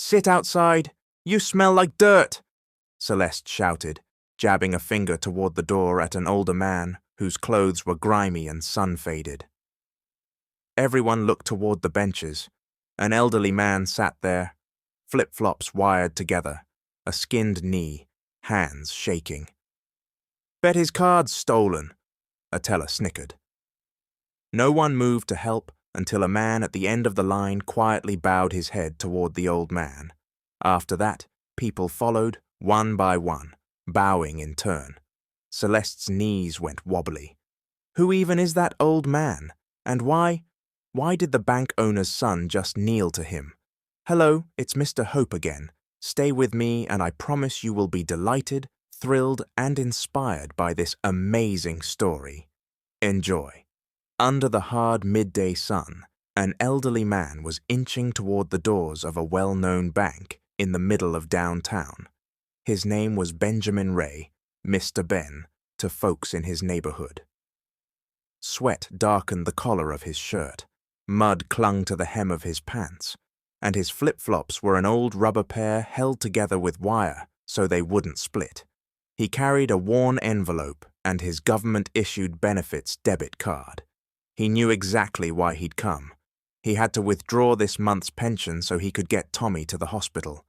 Sit outside! You smell like dirt! Celeste shouted, jabbing a finger toward the door at an older man whose clothes were grimy and sun-faded. Everyone looked toward the benches. An elderly man sat there, flip-flops wired together, a skinned knee, hands shaking. Bet his card's stolen, a teller snickered. No one moved to help until a man at the end of the line quietly bowed his head toward the old man. After that, people followed, one by one, bowing in turn. Celeste's knees went wobbly. Who even is that old man? And why did the bank owner's son just kneel to him? Hello, it's Mr. Hope again. Stay with me and I promise you will be delighted, thrilled, and inspired by this amazing story. Enjoy. Under the hard midday sun, an elderly man was inching toward the doors of a well-known bank in the middle of downtown. His name was Benjamin Ray, Mr. Ben, to folks in his neighborhood. Sweat darkened the collar of his shirt, mud clung to the hem of his pants, and his flip-flops were an old rubber pair held together with wire so they wouldn't split. He carried a worn envelope and his government-issued benefits debit card. He knew exactly why he'd come. He had to withdraw this month's pension so he could get Tommy to the hospital.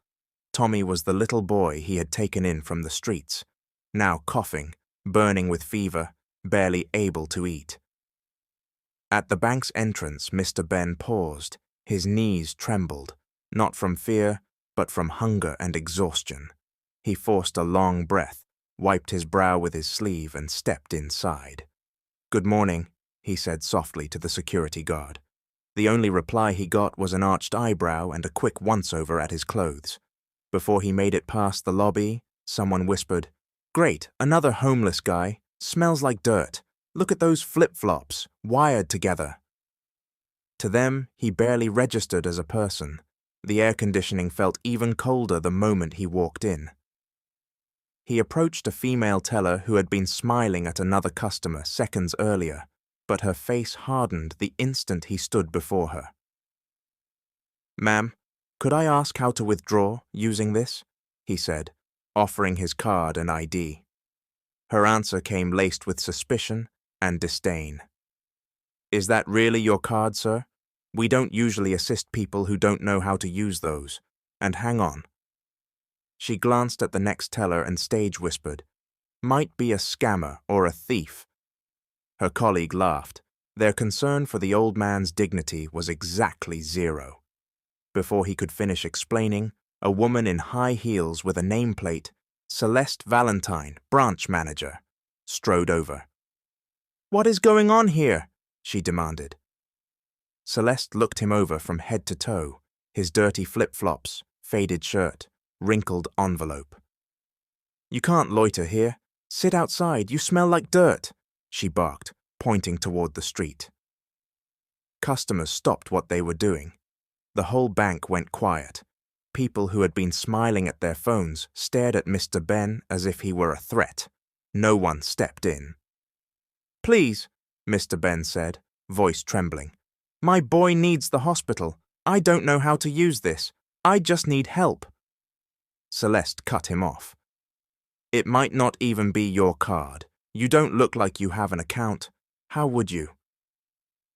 Tommy was the little boy he had taken in from the streets, now coughing, burning with fever, barely able to eat. At the bank's entrance, Mr. Ben paused. His knees trembled, not from fear, but from hunger and exhaustion. He forced a long breath, wiped his brow with his sleeve, and stepped inside. "Good morning," he said softly to the security guard. The only reply he got was an arched eyebrow and a quick once-over at his clothes. Before he made it past the lobby, someone whispered, "Great, another homeless guy. Smells like dirt. Look at those flip-flops, wired together." To them, he barely registered as a person. The air conditioning felt even colder the moment he walked in. He approached a female teller who had been smiling at another customer seconds earlier, but her face hardened the instant he stood before her. "Ma'am, could I ask how to withdraw using this?" he said, offering his card and ID. Her answer came laced with suspicion and disdain. "Is that really your card, sir? We don't usually assist people who don't know how to use those. And hang on." She glanced at the next teller and stage-whispered, "Might be a scammer or a thief." Her colleague laughed. Their concern for the old man's dignity was exactly zero. Before he could finish explaining, a woman in high heels with a nameplate, "Celeste Valentine, branch manager," strode over. "What is going on here?" she demanded. Celeste looked him over from head to toe, his dirty flip-flops, faded shirt, wrinkled envelope. "You can't loiter here. Sit outside, you smell like dirt," she barked, pointing toward the street. Customers stopped what they were doing. The whole bank went quiet. People who had been smiling at their phones stared at Mr. Ben as if he were a threat. No one stepped in. "Please," Mr. Ben said, voice trembling. "My boy needs the hospital. I don't know how to use this. I just need help." Celeste cut him off. "It might not even be your card. You don't look like you have an account. How would you?"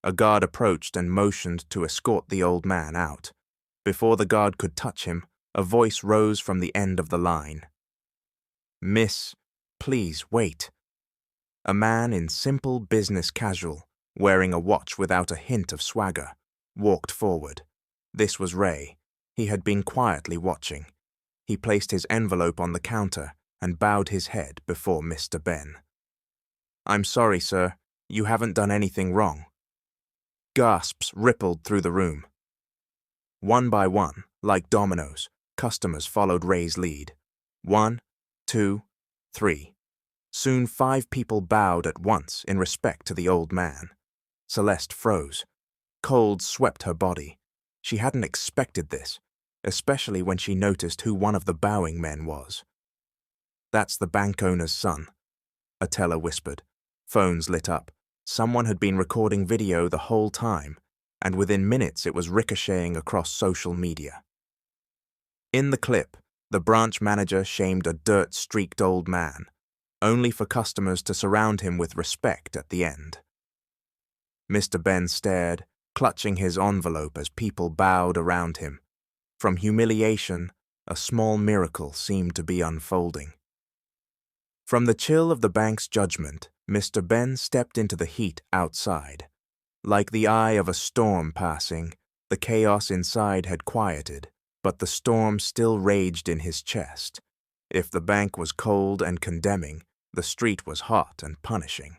A guard approached and motioned to escort the old man out. Before the guard could touch him, a voice rose from the end of the line. "Miss, please wait." A man in simple business casual, wearing a watch without a hint of swagger, walked forward. This was Ray. He had been quietly watching. He placed his envelope on the counter and bowed his head before Mr. Ben. "I'm sorry, sir. You haven't done anything wrong." Gasps rippled through the room. One by one, like dominoes, customers followed Ray's lead. 1, 2, 3. Soon 5 people bowed at once in respect to the old man. Celeste froze. Cold swept her body. She hadn't expected this, especially when she noticed who one of the bowing men was. "That's the bank owner's son," a teller whispered. Phones lit up. Someone had been recording video the whole time, and within minutes it was ricocheting across social media. In the clip, the branch manager shamed a dirt-streaked old man, only for customers to surround him with respect at the end. Mr. Ben stared, clutching his envelope as people bowed around him. From humiliation, a small miracle seemed to be unfolding. From the chill of the bank's judgment, Mr. Ben stepped into the heat outside. Like the eye of a storm passing, the chaos inside had quieted, but the storm still raged in his chest. If the bank was cold and condemning, the street was hot and punishing.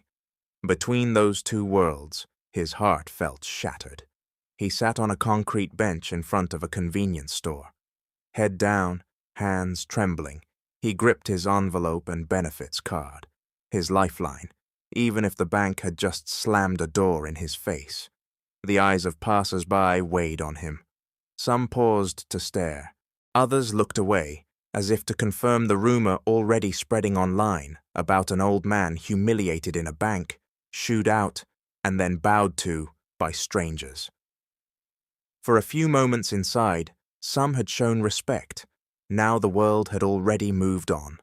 Between those two worlds, his heart felt shattered. He sat on a concrete bench in front of a convenience store. Head down, hands trembling, he gripped his envelope and benefits card, his lifeline, even if the bank had just slammed a door in his face. The eyes of passers-by weighed on him. Some paused to stare. Others looked away, as if to confirm the rumor already spreading online about an old man humiliated in a bank, shooed out, and then bowed to by strangers. For a few moments inside, some had shown respect. Now the world had already moved on.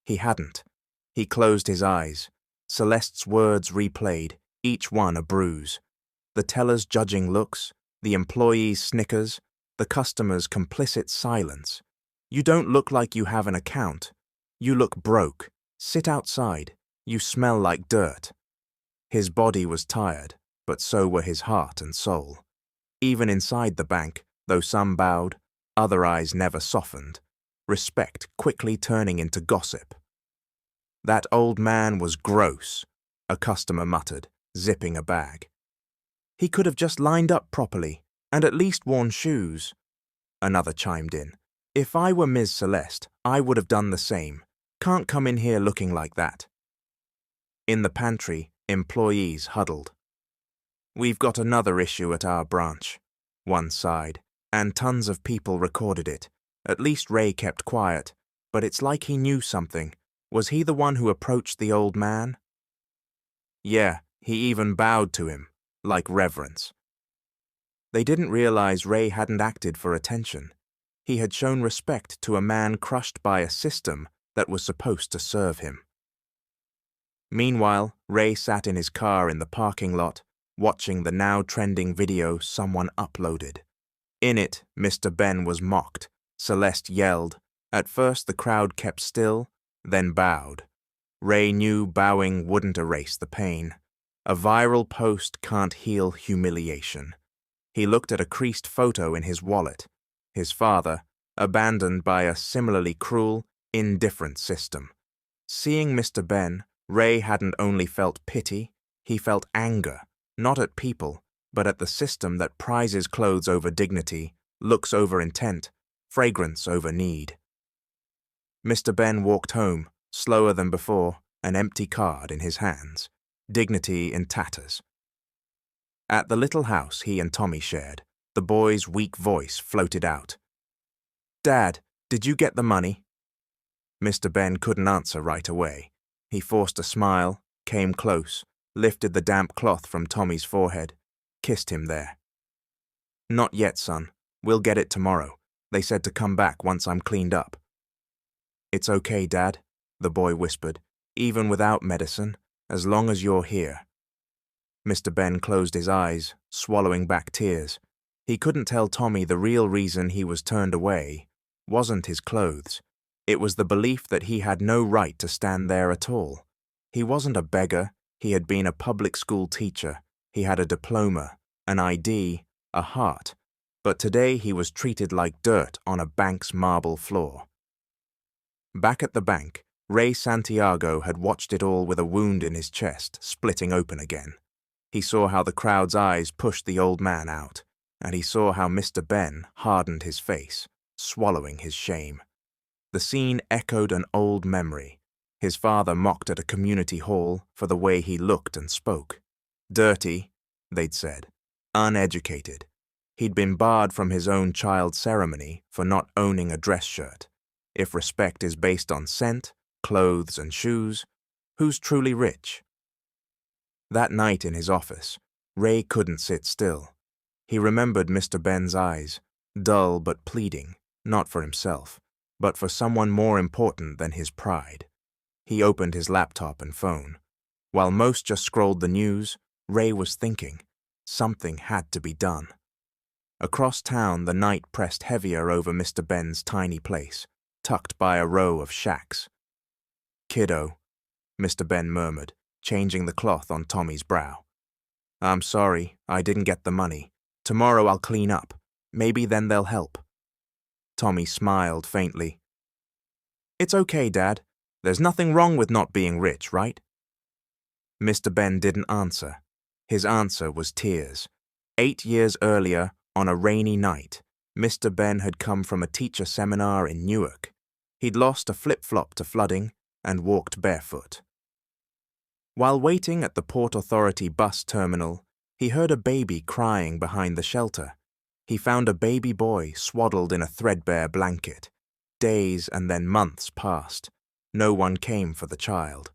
He hadn't. He closed his eyes. Celeste's words replayed, each one a bruise. The teller's judging looks, the employee's snickers, the customer's complicit silence. You don't look like you have an account. You look broke. Sit outside. You smell like dirt. His body was tired, but so were his heart and soul. Even inside the bank, though some bowed, other eyes never softened, respect quickly turning into gossip. That old man was gross, a customer muttered, zipping a bag. He could have just lined up properly, and at least worn shoes. Another chimed in. If I were Ms. Celeste, I would have done the same. Can't come in here looking like that. In the pantry, employees huddled. We've got another issue at our branch, one sighed, and tons of people recorded it. At least Ray kept quiet, but it's like he knew something. Was he the one who approached the old man? Yeah, he even bowed to him, like reverence. They didn't realize Ray hadn't acted for attention. He had shown respect to a man crushed by a system that was supposed to serve him. Meanwhile, Ray sat in his car in the parking lot, watching the now trending video someone uploaded. In it, Mr. Ben was mocked. Celeste yelled. At first the crowd kept still, then bowed. Ray knew bowing wouldn't erase the pain. A viral post can't heal humiliation. He looked at a creased photo in his wallet. His father, abandoned by a similarly cruel, indifferent system. Seeing Mr. Ben, Ray hadn't only felt pity, he felt anger, not at people, but at the system that prizes clothes over dignity, looks over intent, fragrance over need. Mr. Ben walked home, slower than before, an empty card in his hands, dignity in tatters. At the little house he and Tommy shared, the boy's weak voice floated out. Dad, did you get the money? Mr. Ben couldn't answer right away. He forced a smile, came close, lifted the damp cloth from Tommy's forehead, kissed him there. Not yet, son. We'll get it tomorrow. They said to come back once I'm cleaned up. It's okay, Dad, the boy whispered, even without medicine, as long as you're here. Mr. Ben closed his eyes, swallowing back tears. He couldn't tell Tommy the real reason he was turned away wasn't his clothes. It was the belief that he had no right to stand there at all. He wasn't a beggar. He had been a public school teacher. He had a diploma, an ID, a heart. But today he was treated like dirt on a bank's marble floor. Back at the bank, Ray Santiago had watched it all with a wound in his chest, splitting open again. He saw how the crowd's eyes pushed the old man out, and he saw how Mr. Ben hardened his face, swallowing his shame. The scene echoed an old memory. His father mocked at a community hall for the way he looked and spoke. Dirty, they'd said. Uneducated. He'd been barred from his own child's ceremony for not owning a dress shirt. If respect is based on scent, clothes, and shoes, who's truly rich? That night in his office, Ray couldn't sit still. He remembered Mr. Ben's eyes, dull but pleading, not for himself, but for someone more important than his pride. He opened his laptop and phone. While most just scrolled the news, Ray was thinking. Something had to be done. Across town, the night pressed heavier over Mr. Ben's tiny place, tucked by a row of shacks. "Kiddo," Mr. Ben murmured, changing the cloth on Tommy's brow. "I'm sorry, I didn't get the money. Tomorrow I'll clean up. Maybe then they'll help." Tommy smiled faintly. "It's okay, Dad. There's nothing wrong with not being rich, right?" Mr. Ben didn't answer. His answer was tears. 8 years earlier, on a rainy night, Mr. Ben had come from a teacher seminar in Newark. He'd lost a flip-flop to flooding and walked barefoot. While waiting at the Port Authority bus terminal, he heard a baby crying behind the shelter. He found a baby boy swaddled in a threadbare blanket. Days and then months passed. No one came for the child.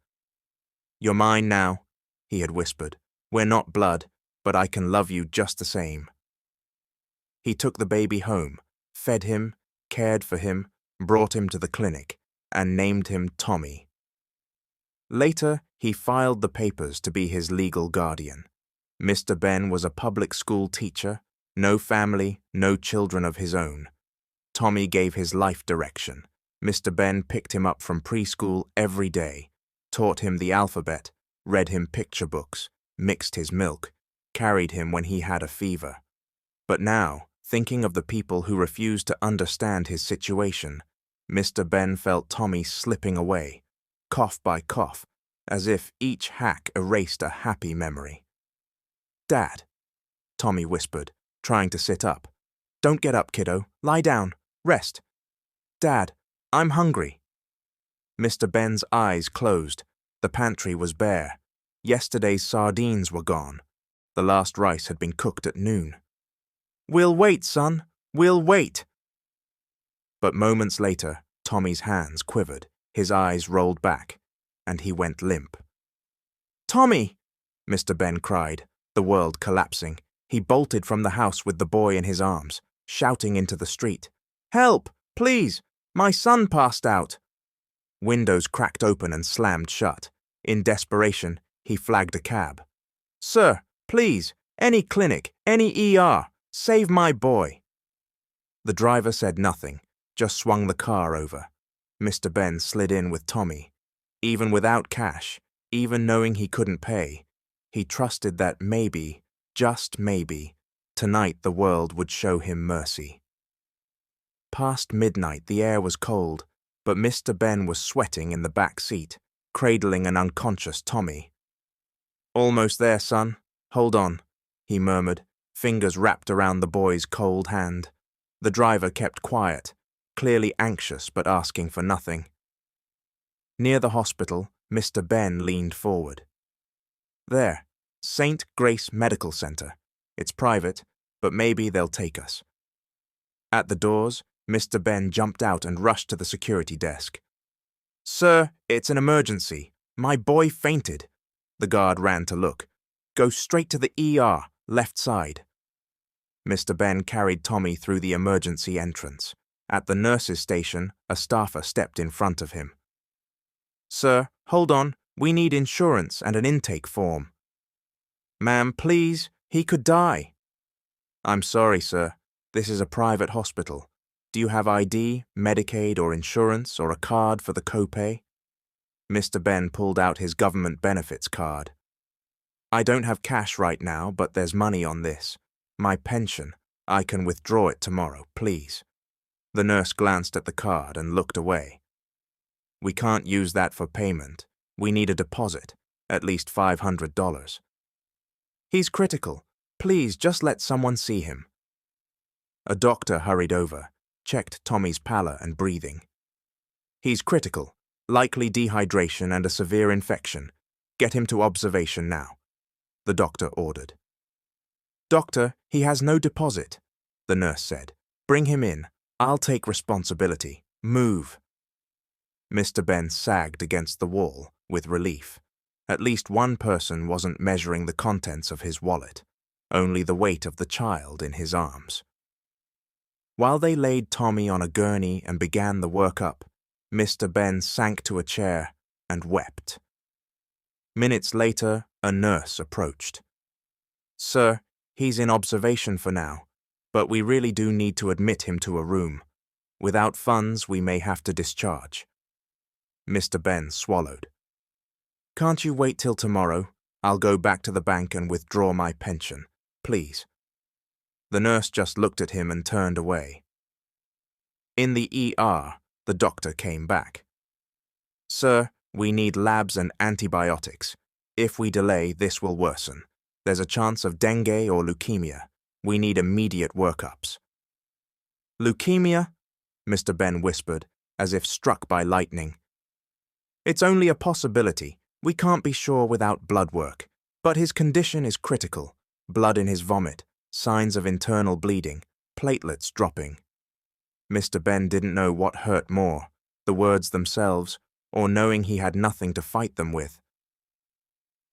"You're mine now," he had whispered. "We're not blood, but I can love you just the same." He took the baby home, fed him, cared for him, brought him to the clinic, and named him Tommy. Later, he filed the papers to be his legal guardian. Mr. Ben was a public school teacher, no family, no children of his own. Tommy gave his life direction. Mr. Ben picked him up from preschool every day, taught him the alphabet, read him picture books, mixed his milk, carried him when he had a fever. But now, thinking of the people who refused to understand his situation, Mr. Ben felt Tommy slipping away, cough by cough, as if each hack erased a happy memory. "Dad," Tommy whispered, trying to sit up. "Don't get up, kiddo. Lie down. Rest. Dad, I'm hungry." Mr. Ben's eyes closed. The pantry was bare. Yesterday's sardines were gone. The last rice had been cooked at noon. "We'll wait, son. We'll wait." But moments later, Tommy's hands quivered, his eyes rolled back, and he went limp. "Tommy!" Mr. Ben cried, the world collapsing. He bolted from the house with the boy in his arms, shouting into the street. "Help! Please! My son passed out!" Windows cracked open and slammed shut. In desperation, he flagged a cab. "Sir, please, any clinic, any ER, save my boy." The driver said nothing, just swung the car over. Mr. Ben slid in with Tommy. Even without cash, even knowing he couldn't pay, he trusted that maybe, just maybe, tonight the world would show him mercy. Past midnight, the air was cold, but Mr. Ben was sweating in the back seat, cradling an unconscious Tommy. "Almost there, son. Hold on," he murmured, fingers wrapped around the boy's cold hand. The driver kept quiet, clearly anxious but asking for nothing. Near the hospital, Mr. Ben leaned forward. "There, St. Grace Medical Center. It's private, but maybe they'll take us." At the doors, Mr. Ben jumped out and rushed to the security desk. "Sir, it's an emergency. My boy fainted." The guard ran to look. "Go straight to the ER, left side." Mr. Ben carried Tommy through the emergency entrance. At the nurse's station, a staffer stepped in front of him. "Sir, hold on. We need insurance and an intake form." "Ma'am, please. He could die." "I'm sorry, sir. This is a private hospital. Do you have ID, Medicaid, or insurance, or a card for the copay?" Mr. Ben pulled out his government benefits card. "I don't have cash right now, but there's money on this. My pension. I can withdraw it tomorrow, please." The nurse glanced at the card and looked away. "We can't use that for payment. We need a deposit, at least $500. "He's critical. Please just let someone see him." A doctor hurried over, checked Tommy's pallor and breathing. "He's critical, likely dehydration and a severe infection. Get him to observation now," the doctor ordered. "Doctor, he has no deposit," the nurse said. "Bring him in. I'll take responsibility. Move." Mr. Ben sagged against the wall with relief. At least one person wasn't measuring the contents of his wallet, only the weight of the child in his arms. While they laid Tommy on a gurney and began the workup, Mr. Ben sank to a chair and wept. Minutes later, a nurse approached. "Sir, he's in observation for now, but we really do need to admit him to a room. Without funds, we may have to discharge." Mr. Ben swallowed. "Can't you wait till tomorrow? I'll go back to the bank and withdraw my pension, please." The nurse just looked at him and turned away. In the ER, the doctor came back. "Sir, we need labs and antibiotics. If we delay, this will worsen. There's a chance of dengue or leukemia. We need immediate workups." "Leukemia?" Mr. Ben whispered, as if struck by lightning. "It's only a possibility. We can't be sure without blood work. But his condition is critical. Blood in his vomit, signs of internal bleeding, platelets dropping." Mr. Ben didn't know what hurt more, the words themselves, or knowing he had nothing to fight them with.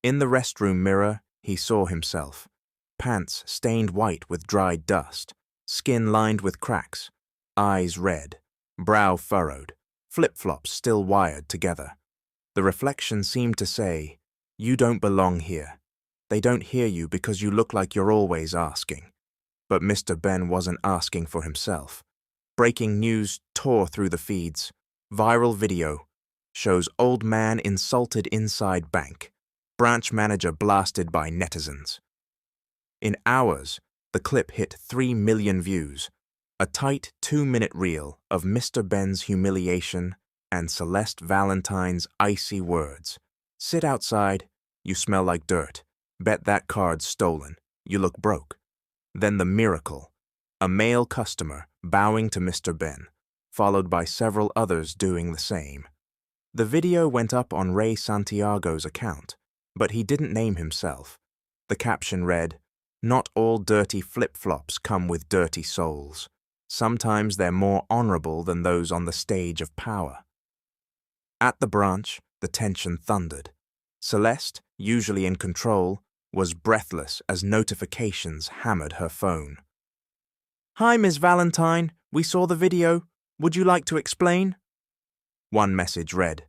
In the restroom mirror, he saw himself, pants stained white with dried dust, skin lined with cracks, eyes red, brow furrowed, flip-flops still wired together. The reflection seemed to say, "You don't belong here. They don't hear you because you look like you're always asking." But Mr. Ben wasn't asking for himself. Breaking news tore through the feeds. Viral video shows old man insulted inside bank. Branch manager blasted by netizens. In hours, the clip hit 3 million views. A tight 2-minute reel of Mr. Ben's humiliation and Celeste Valentine's icy words. "Sit outside. You smell like dirt. Bet that card's stolen. You look broke." Then the miracle. A male customer bowing to Mr. Ben, followed by several others doing the same. The video went up on Ray Santiago's account, but he didn't name himself. The caption read, "Not all dirty flip-flops come with dirty souls. Sometimes they're more honorable than those on the stage of power." At the branch, the tension thundered. Celeste, usually in control, was breathless as notifications hammered her phone. "Hi, Ms. Valentine. We saw the video. Would you like to explain?" One message read,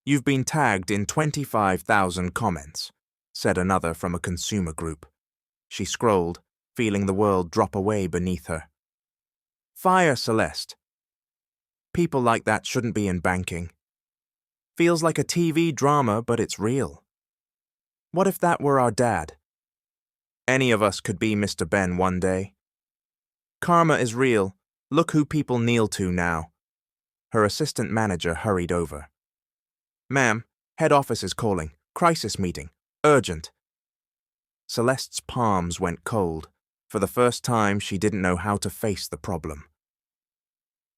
"You've been tagged in 25,000 comments," said another from a consumer group. She scrolled, feeling the world drop away beneath her. "Fire Celeste. People like that shouldn't be in banking. Feels like a TV drama, but it's real. What if that were our dad? Any of us could be Mr. Ben one day. Karma is real. Look who people kneel to now." Her assistant manager hurried over. "Ma'am, head office is calling. Crisis meeting. Urgent." Celeste's palms went cold. For the first time, she didn't know how to face the problem.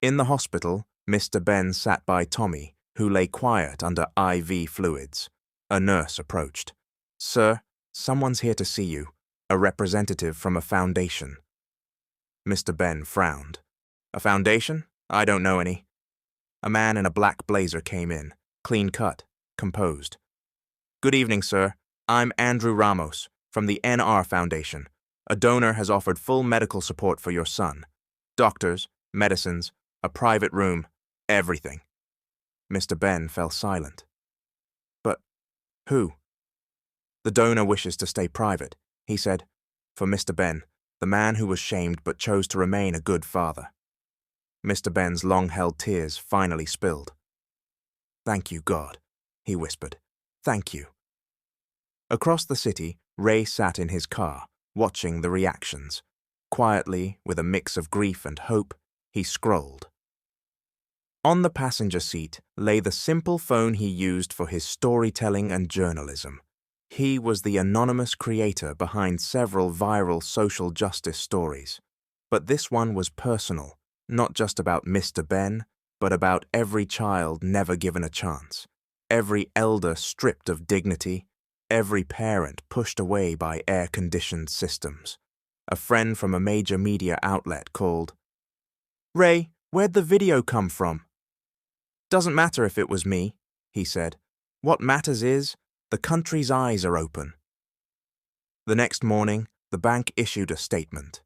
In the hospital, Mr. Ben sat by Tommy, who lay quiet under IV fluids. A nurse approached. "Sir, someone's here to see you. A representative from a foundation." Mr. Ben frowned. "A foundation? I don't know any." A man in a black blazer came in, clean-cut, composed. "Good evening, sir. I'm Andrew Ramos, from the NR Foundation. A donor has offered full medical support for your son. Doctors, medicines, a private room, everything." Mr. Ben fell silent. "But who?" "The donor wishes to stay private," he said. For Mr. Ben, the man who was shamed but chose to remain a good father. Mr. Ben's long-held tears finally spilled. "Thank you, God," he whispered. "Thank you." Across the city, Ray sat in his car, watching the reactions. Quietly, with a mix of grief and hope, he scrolled. On the passenger seat lay the simple phone he used for his storytelling and journalism. He was the anonymous creator behind several viral social justice stories. But this one was personal, not just about Mr. Ben, but about every child never given a chance, every elder stripped of dignity, every parent pushed away by air-conditioned systems. A friend from a major media outlet called. "Ray, where'd the video come from?" "Doesn't matter if it was me," he said. "What matters is, the country's eyes are open." The next morning, the bank issued a statement.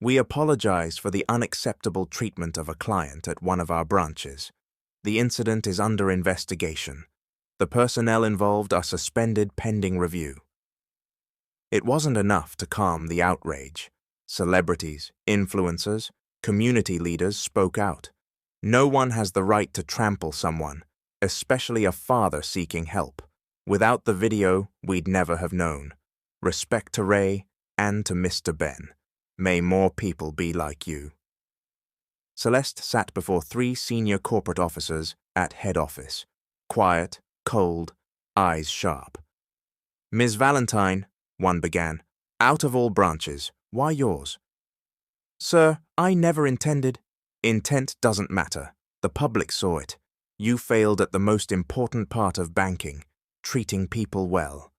We apologize for the unacceptable treatment of a client at one of our branches. The incident is under investigation. The personnel involved are suspended pending review. It wasn't enough to calm the outrage. Celebrities, influencers, community leaders spoke out. No one has the right to trample someone, especially a father seeking help. Without the video, we'd never have known. Respect to Ray and to Mr. Ben. May more people be like you. Celeste sat before 3 senior corporate officers at head office. Quiet, cold, eyes sharp. Ms. Valentine, one began, out of all branches, why yours? Sir, I never intended. Intent doesn't matter. The public saw it. You failed at the most important part of banking, treating people well.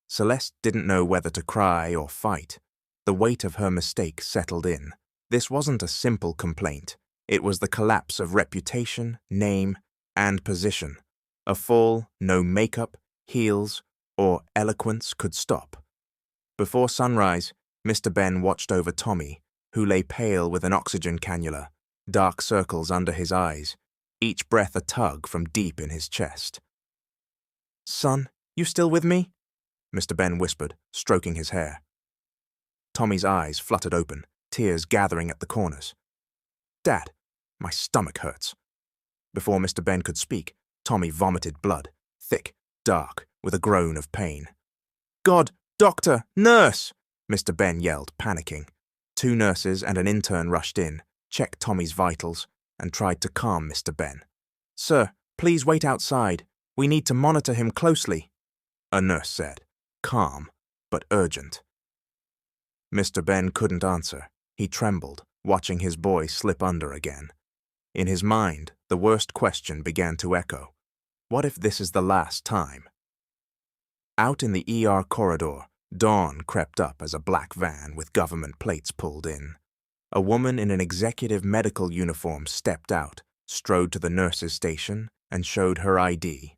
Celeste didn't know whether to cry or fight. The weight of her mistake settled in. This wasn't a simple complaint. It was the collapse of reputation, name, and position. A fall no makeup, heels, or eloquence could stop. Before sunrise, Mr. Ben watched over Tommy, who lay pale with an oxygen cannula, dark circles under his eyes, each breath a tug from deep in his chest. Son, you still with me? Mr. Ben whispered, stroking his hair. Tommy's eyes fluttered open, tears gathering at the corners. Dad, my stomach hurts. Before Mr. Ben could speak, Tommy vomited blood, thick, dark, with a groan of pain. God, doctor, nurse! Mr. Ben yelled, panicking. 2 nurses and an intern rushed in, checked Tommy's vitals, and tried to calm Mr. Ben. Sir, please wait outside. We need to monitor him closely, a nurse said, calm, but urgent. Mr. Ben couldn't answer. He trembled, watching his boy slip under again. In his mind, the worst question began to echo. What if this is the last time? Out in the ER corridor, dawn crept up as a black van with government plates pulled in. A woman in an executive medical uniform stepped out, strode to the nurse's station, and showed her ID.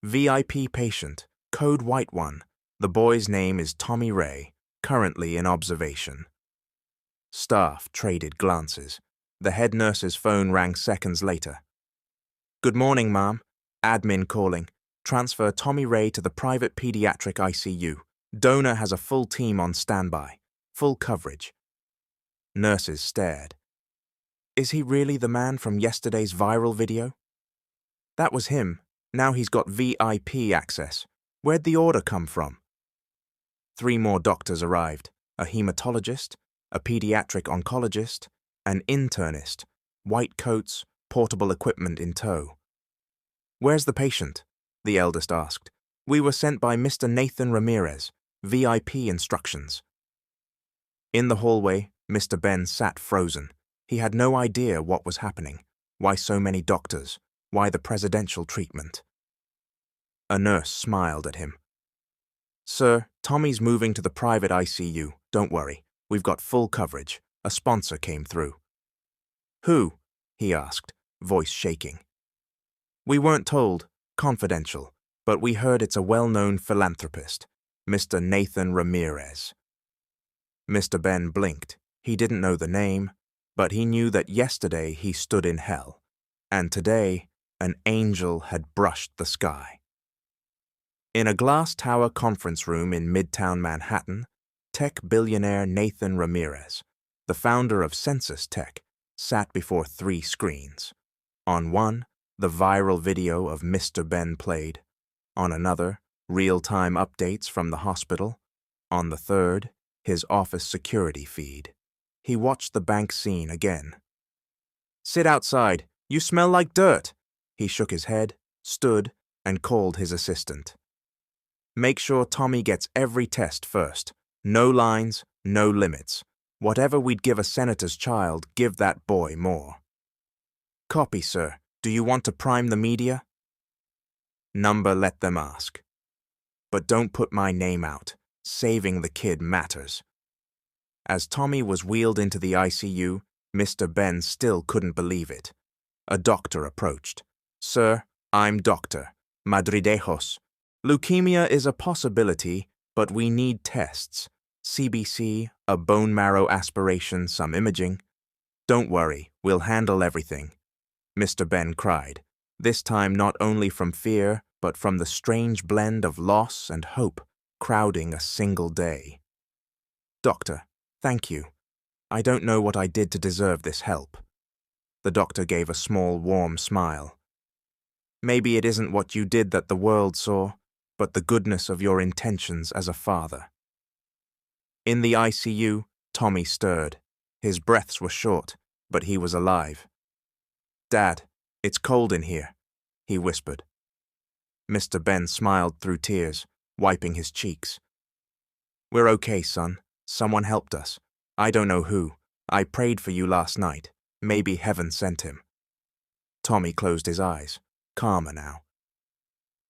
VIP patient, code white 1. The boy's name is Tommy Ray, currently in observation. Staff traded glances. The head nurse's phone rang seconds later. Good morning, ma'am. Admin calling. Transfer Tommy Ray to the private pediatric ICU. Donor has a full team on standby. Full coverage. Nurses stared. Is he really the man from yesterday's viral video? That was him. Now he's got VIP access. Where'd the order come from? 3 more doctors arrived. A hematologist, a pediatric oncologist, an internist, white coats, portable equipment in tow. Where's the patient? The eldest asked. We were sent by Mr. Nathan Ramirez. VIP instructions. In the hallway, Mr. Ben sat frozen. He had no idea what was happening. Why so many doctors? Why the presidential treatment? A nurse smiled at him. Sir, Tommy's moving to the private ICU. Don't worry. We've got full coverage. A sponsor came through. Who? He asked, voice shaking. We weren't told. Confidential. But we heard it's a well-known philanthropist, Mr. Nathan Ramirez. Mr. Ben blinked. He didn't know the name, but he knew that yesterday he stood in hell, and today an angel had brushed the sky. In a glass tower conference room in Midtown Manhattan, tech billionaire Nathan Ramirez, the founder of Census Tech, sat before 3 screens. On one, the viral video of Mr. Ben played. On another, real-time updates from the hospital. On the third, his office security feed. He watched the bank scene again. Sit outside. You smell like dirt. He shook his head, stood, and called his assistant. Make sure Tommy gets every test first. No lines, no limits. Whatever we'd give a senator's child, give that boy more. Copy, sir. Do you want to prime the media? Number, let them ask. But don't put my name out. Saving the kid matters. As Tommy was wheeled into the ICU, Mr. Ben still couldn't believe it. A doctor approached. Sir, I'm Dr. Madridejos. Leukemia is a possibility, but we need tests. CBC, a bone marrow aspiration, some imaging. Don't worry, we'll handle everything, Mr. Ben cried, this time not only from fear, but from the strange blend of loss and hope crowding a single day. Doctor, thank you. I don't know what I did to deserve this help. The doctor gave a small, warm smile. Maybe it isn't what you did that the world saw, but the goodness of your intentions as a father. In the ICU, Tommy stirred. His breaths were short, but he was alive. Dad, it's cold in here, he whispered. Mr. Ben smiled through tears, wiping his cheeks. We're okay, son. Someone helped us. I don't know who. I prayed for you last night. Maybe heaven sent him. Tommy closed his eyes, calmer now.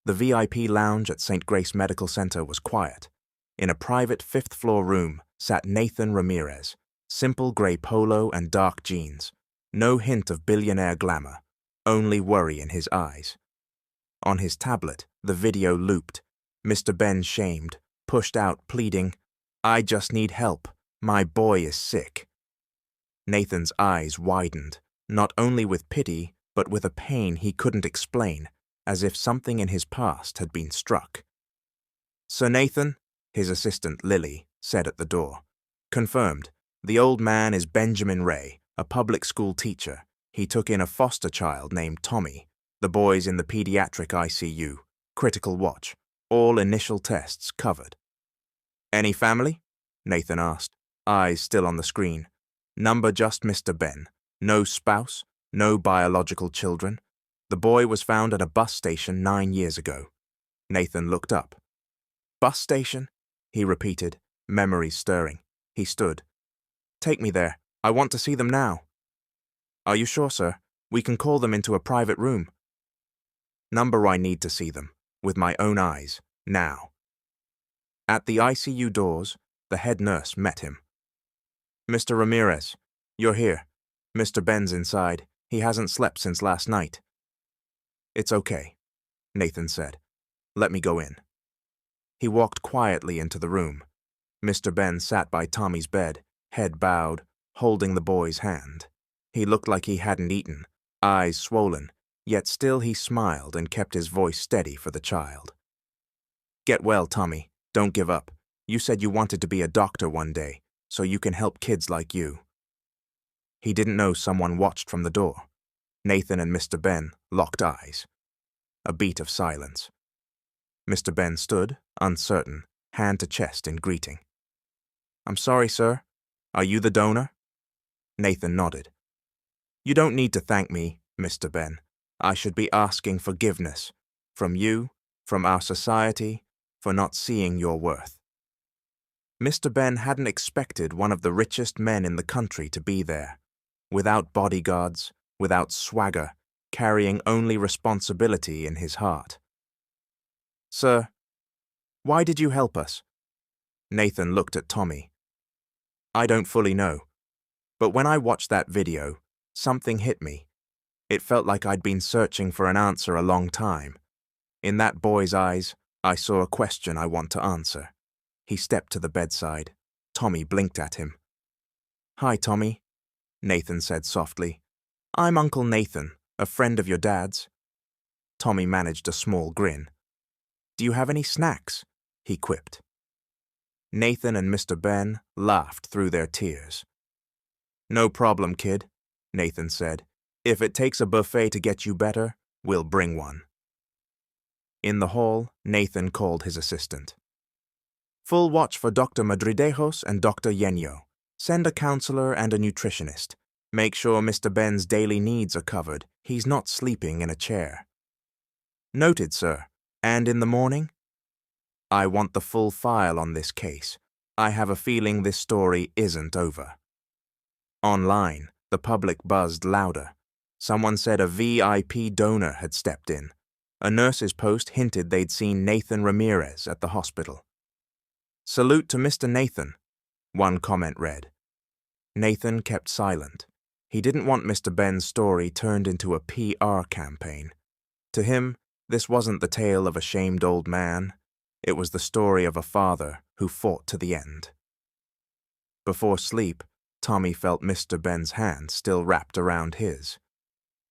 The VIP lounge at St. Grace Medical Center was quiet. In a private fifth-floor room sat Nathan Ramirez, simple gray polo and dark jeans. No hint of billionaire glamour, only worry in his eyes. On his tablet, the video looped. Mr. Ben, shamed, pushed out, pleading, I just need help. My boy is sick. Nathan's eyes widened, not only with pity, but with a pain he couldn't explain, as if something in his past had been struck. Sir Nathan, his assistant Lily, said at the door. Confirmed. The old man is Benjamin Ray, a public school teacher. He took in a foster child named Tommy. The boy's in the pediatric ICU. Critical watch. All initial tests covered. Any family? Nathan asked, eyes still on the screen. Number just Mr. Ben. No spouse, no biological children. The boy was found at a bus station 9 years ago. Nathan looked up. Bus station? He repeated, memories stirring. He stood. Take me there. I want to see them now. Are you sure, sir? We can call them into a private room. Number I need to see them, with my own eyes, now. At the ICU doors, the head nurse met him. Mr. Ramirez, you're here. Mr. Ben's inside. He hasn't slept since last night. It's okay, Nathan said. Let me go in. He walked quietly into the room. Mr. Ben sat by Tommy's bed, head bowed, holding the boy's hand. He looked like he hadn't eaten, eyes swollen, yet still he smiled and kept his voice steady for the child. Get well, Tommy. Don't give up. You said you wanted to be a doctor one day, so you can help kids like you. He didn't know someone watched from the door. Nathan and Mr. Ben locked eyes. A beat of silence. Mr. Ben stood, uncertain, hand to chest in greeting. I'm sorry, sir. Are you the donor? Nathan nodded. You don't need to thank me, Mr. Ben. I should be asking forgiveness from you, from our society, for not seeing your worth. Mr. Ben hadn't expected one of the richest men in the country to be there, without bodyguards, without swagger, carrying only responsibility in his heart. Sir, why did you help us? Nathan looked at Tommy. I don't fully know, but when I watched that video, something hit me. It felt like I'd been searching for an answer a long time. In that boy's eyes, I saw a question I want to answer. He stepped to the bedside. Tommy blinked at him. Hi, Tommy, Nathan said softly. I'm Uncle Nathan, a friend of your dad's. Tommy managed a small grin. Do you have any snacks? He quipped. Nathan and Mr. Ben laughed through their tears. No problem, kid, Nathan said. If it takes a buffet to get you better, we'll bring one. In the hall, Nathan called his assistant. Full watch for Dr. Madridejos and Dr. Yenyo. Send a counselor and a nutritionist. Make sure Mr. Ben's daily needs are covered. He's not sleeping in a chair. Noted, sir. And in the morning? I want the full file on this case. I have a feeling this story isn't over. Online, the public buzzed louder. Someone said a VIP donor had stepped in. A nurse's post hinted they'd seen Nathan Ramirez at the hospital. Salute to Mr. Nathan, one comment read. Nathan kept silent. He didn't want Mr. Ben's story turned into a PR campaign. To him, this wasn't the tale of a shamed old man. It was the story of a father who fought to the end. Before sleep, Tommy felt Mr. Ben's hand still wrapped around his.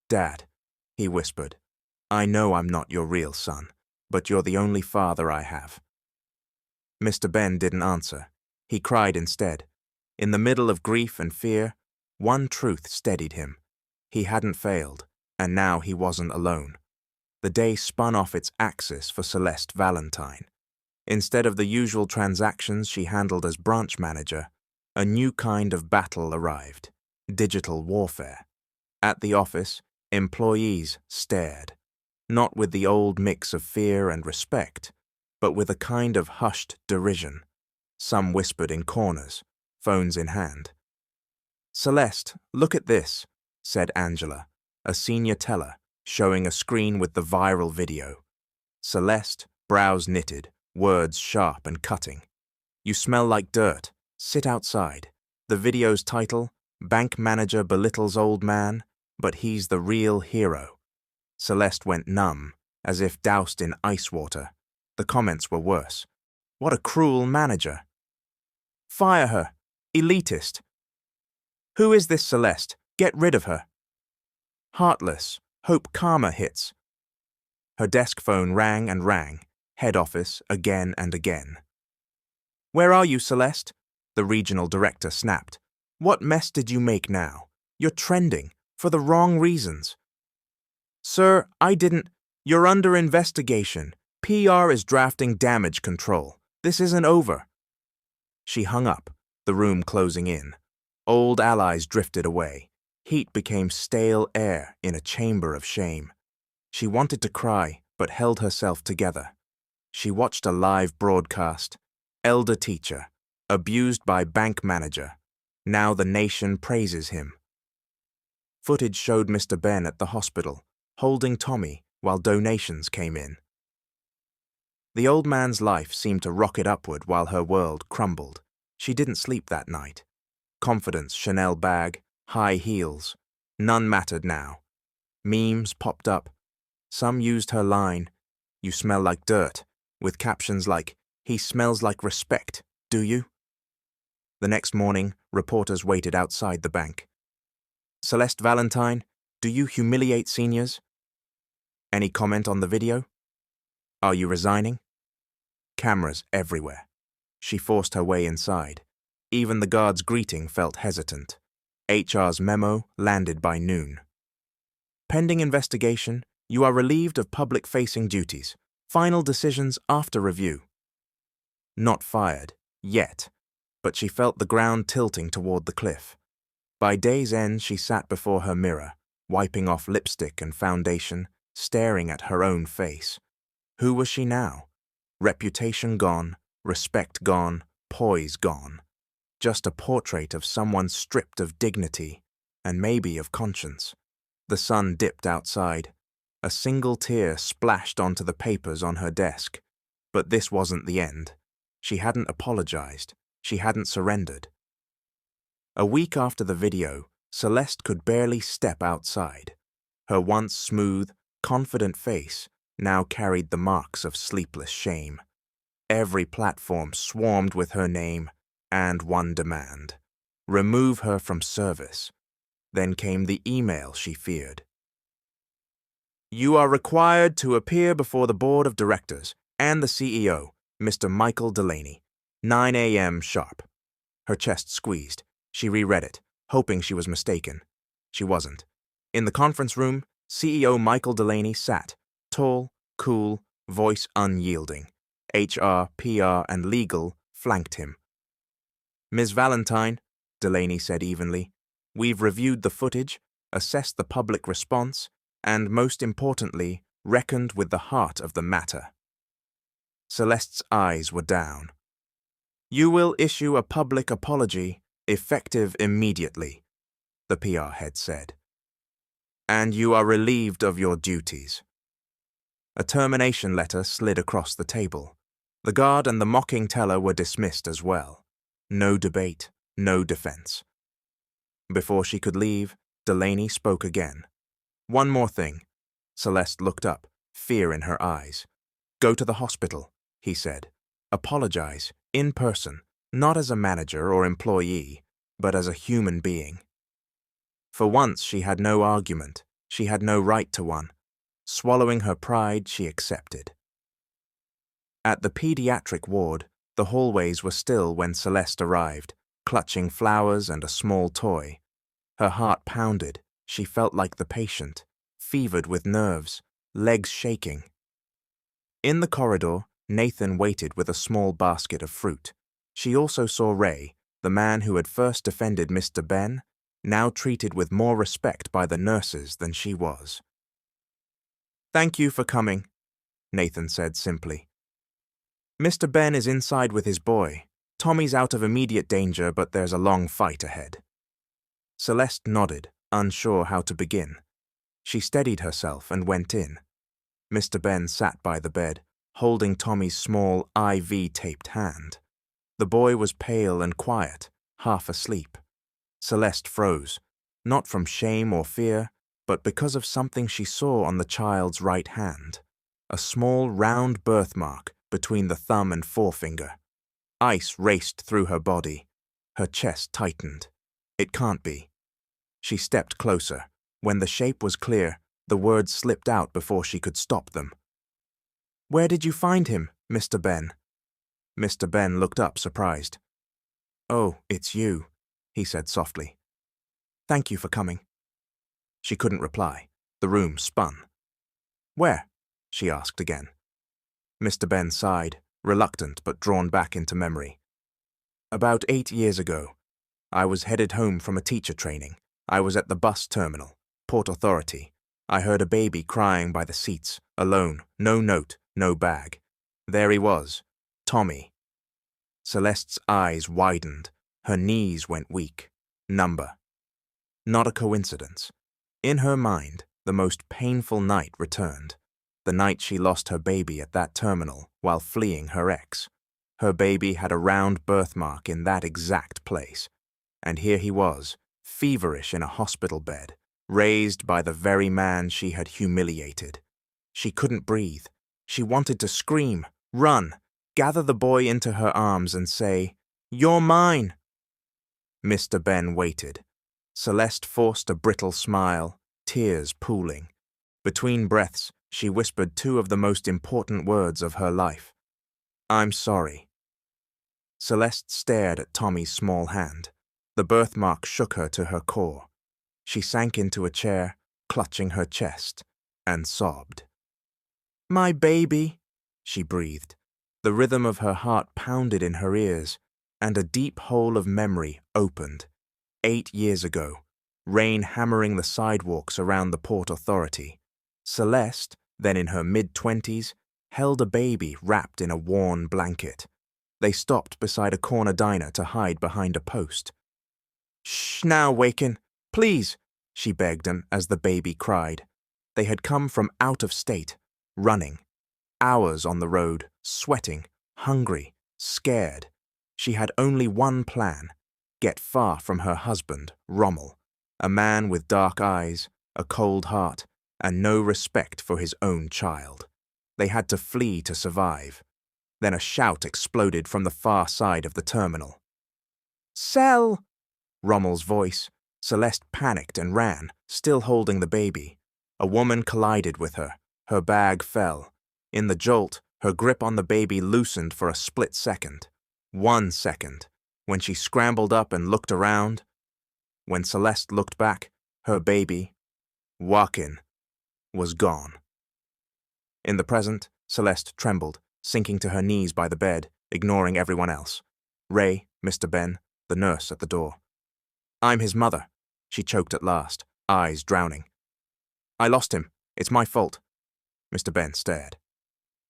"Dad," he whispered, "I know I'm not your real son, but you're the only father I have." Mr. Ben didn't answer. He cried instead. In the middle of grief and fear, one truth steadied him. He hadn't failed, and now he wasn't alone. The day spun off its axis for Celeste Valentine. Instead of the usual transactions she handled as branch manager, a new kind of battle arrived: digital warfare. At the office, employees stared, not with the old mix of fear and respect, but with a kind of hushed derision. Some whispered in corners, phones in hand. "Celeste, look at this," said Angela, a senior teller, showing a screen with the viral video. Celeste, brows knitted, words sharp and cutting. "You smell like dirt. Sit outside." The video's title: "Bank Manager Belittles Old Man, but He's the Real Hero." Celeste went numb, as if doused in ice water. The comments were worse. "What a cruel manager." "Fire her. Elitist." "Who is this Celeste? Get rid of her." "Heartless. Hope karma hits." Her desk phone rang and rang, head office again and again. "Where are you, Celeste?" the regional director snapped. "What mess did you make now? You're trending, for the wrong reasons." "Sir, I didn't. You're under investigation. PR is drafting damage control. This isn't over." She hung up, the room closing in. Old allies drifted away. Heat became stale air in a chamber of shame. She wanted to cry, but held herself together. She watched a live broadcast. Elder teacher, abused by bank manager. Now the nation praises him. Footage showed Mr. Ben at the hospital, holding Tommy while donations came in. The old man's life seemed to rocket upward while her world crumbled. She didn't sleep that night. Confidence, Chanel bag, high heels. None mattered now. Memes popped up. Some used her line, "You smell like dirt," with captions like, "He smells like respect, do you?" The next morning, reporters waited outside the bank. "Celeste Valentine, do you humiliate seniors?" "Any comment on the video?" "Are you resigning?" Cameras everywhere. She forced her way inside. Even the guard's greeting felt hesitant. HR's memo landed by noon. "Pending investigation, you are relieved of public-facing duties. Final decisions after review." Not fired, yet, but she felt the ground tilting toward the cliff. By day's end, she sat before her mirror, wiping off lipstick and foundation, staring at her own face. Who was she now? Reputation gone, respect gone, poise gone. Just a portrait of someone stripped of dignity, and maybe of conscience. The sun dipped outside. A single tear splashed onto the papers on her desk. But this wasn't the end. She hadn't apologized. She hadn't surrendered. A week after the video, Celeste could barely step outside. Her once smooth, confident face now carried the marks of sleepless shame. Every platform swarmed with her name and one demand: remove her from service. Then came the email she feared. "You are required to appear before the board of directors and the CEO, Mr. Michael Delaney, 9 a.m. sharp." Her chest squeezed. She reread it, hoping she was mistaken. She wasn't. In the conference room, CEO Michael Delaney sat, tall, cool, voice unyielding. HR, PR, and legal flanked him. "Ms. Valentine," Delaney said evenly, "we've reviewed the footage, assessed the public response, and most importantly, reckoned with the heart of the matter." Celeste's eyes were down. "You will issue a public apology, effective immediately," the PR head said. "And you are relieved of your duties." A termination letter slid across the table. The guard and the mocking teller were dismissed as well. No debate, no defense. Before she could leave, Delaney spoke again. "One more thing." Celeste looked up, fear in her eyes. "Go to the hospital," he said. "Apologize, in person. Not as a manager or employee, but as a human being. For once she had no argument, she had no right to one. Swallowing her pride, she accepted. At the pediatric ward, the hallways were still when Celeste arrived, clutching flowers and a small toy. Her heart pounded. She felt like the patient, fevered with nerves, legs shaking. In the corridor, Nathan waited with a small basket of fruit. She also saw Ray, the man who had first defended Mr. Ben, now treated with more respect by the nurses than she was. "Thank you for coming," Nathan said simply. "Mr. Ben is inside with his boy. Tommy's out of immediate danger, but there's a long fight ahead." Celeste nodded, unsure how to begin. She steadied herself and went in. Mr. Ben sat by the bed, holding Tommy's small IV-taped hand. The boy was pale and quiet, half asleep. Celeste froze, not from shame or fear, but because of something she saw on the child's right hand. A small round birthmark between the thumb and forefinger. Ice raced through her body. Her chest tightened. It can't be. She stepped closer. When the shape was clear, the words slipped out before she could stop them. "Where did you find him, Mr. Ben?" Mr. Ben looked up, surprised. "Oh, it's you," he said softly. "Thank you for coming." She couldn't reply. The room spun. "Where?" she asked again. Mr. Ben sighed, reluctant but drawn back into memory. "About 8 years ago. I was headed home from a teacher training. I was at the bus terminal, Port Authority. I heard a baby crying by the seats, alone, no note, no bag. There he was, Tommy." Celeste's eyes widened. Her knees went weak. Number. Not a coincidence. In her mind, the most painful night returned. The night she lost her baby at that terminal while fleeing her ex. Her baby had a round birthmark in that exact place. And here he was, feverish in a hospital bed, raised by the very man she had humiliated. She couldn't breathe. She wanted to scream, run, gather the boy into her arms and say, "You're mine." Mr. Ben waited. Celeste forced a brittle smile, tears pooling. Between breaths, she whispered two of the most important words of her life. "I'm sorry." Celeste stared at Tommy's small hand. The birthmark shook her to her core. She sank into a chair, clutching her chest, and sobbed. "My baby," she breathed. The rhythm of her heart pounded in her ears, and a deep hole of memory opened. 8 years ago, rain hammering the sidewalks around the Port Authority. Celeste, then in her mid-20s, held a baby wrapped in a worn blanket. They stopped beside a corner diner to hide behind a post. "Shh now, Wakin, please," she begged as the baby cried. They had come from out of state, running. Hours on the road, sweating, hungry, scared. She had only one plan: get far from her husband, Rommel, a man with dark eyes, a cold heart, and no respect for his own child. They had to flee to survive. Then a shout exploded from the far side of the terminal. "Sell!" Rommel's voice. Celeste panicked and ran, still holding the baby. A woman collided with her. Her bag fell. In the jolt, her grip on the baby loosened for a split second. 1 second. When she scrambled up and looked around. When Celeste looked back, her baby, Wakin, was gone. In the present, Celeste trembled, sinking to her knees by the bed, ignoring everyone else. Ray, Mr. Ben, the nurse at the door. "I'm his mother," she choked at last, eyes drowning. "I lost him. It's my fault." Mr. Ben stared.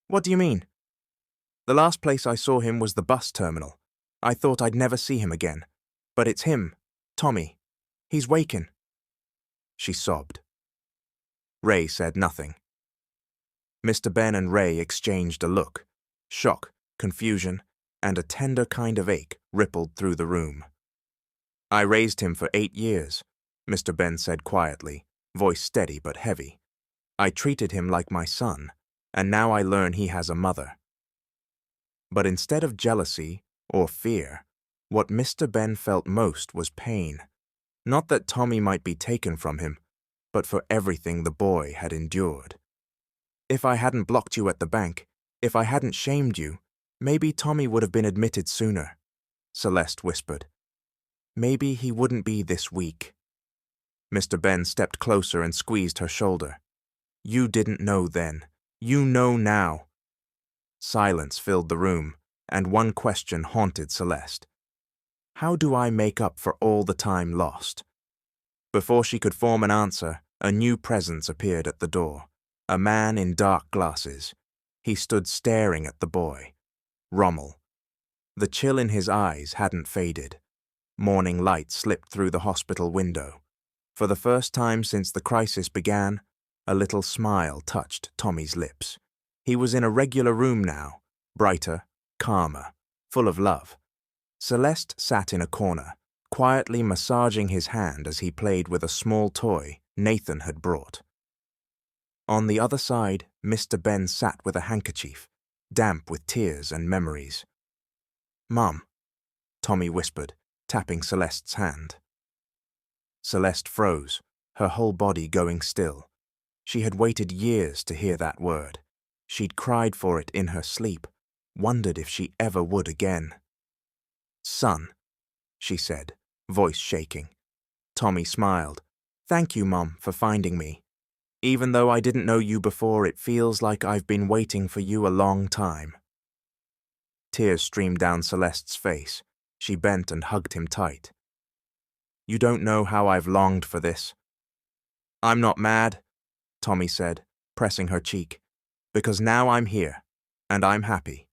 "What do you mean?" "The last place I saw him was the bus terminal. I thought I'd never see him again. But it's him, Tommy. He's Wakin." She sobbed. Ray said nothing. Mr. Ben and Ray exchanged a look. Shock, confusion, and a tender kind of ache rippled through the room. "I raised him for 8 years, Mr. Ben said quietly, voice steady but heavy. "I treated him like my son, and now I learn he has a mother." But instead of jealousy or fear, What Mr. Ben felt most was pain. Not that Tommy might be taken from him, but for everything the boy had endured. If I hadn't blocked you at the bank, if I hadn't shamed you, maybe Tommy would have been admitted sooner, Celeste whispered. Maybe he wouldn't be this weak. Mr. Ben stepped closer and squeezed her shoulder. You didn't know then. You know now. Silence filled the room, and one question haunted Celeste. How do I make up for all the time lost? Before she could form an answer, a new presence appeared at the door, a man in dark glasses. He stood staring at the boy. Rommel. The chill in his eyes hadn't faded. Morning light slipped through the hospital window. For the first time since the crisis began, a little smile touched Tommy's lips. He was in a regular room now, brighter, calmer, full of love. Celeste sat in a corner, quietly massaging his hand as he played with a small toy Nathan had brought. On the other side, Mr. Ben sat with a handkerchief, damp with tears and memories. Mum, Tommy whispered, tapping Celeste's hand. Celeste froze, her whole body going still. She had waited years to hear that word. She'd cried for it in her sleep, wondered if she ever would again. Son, she said, voice shaking. Tommy smiled. Thank you, Mum, for finding me. Even though I didn't know you before, it feels like I've been waiting for you a long time. Tears streamed down Celeste's face. She bent and hugged him tight. You don't know how I've longed for this. I'm not mad, Tommy said, pressing her cheek, because now I'm here, and I'm happy.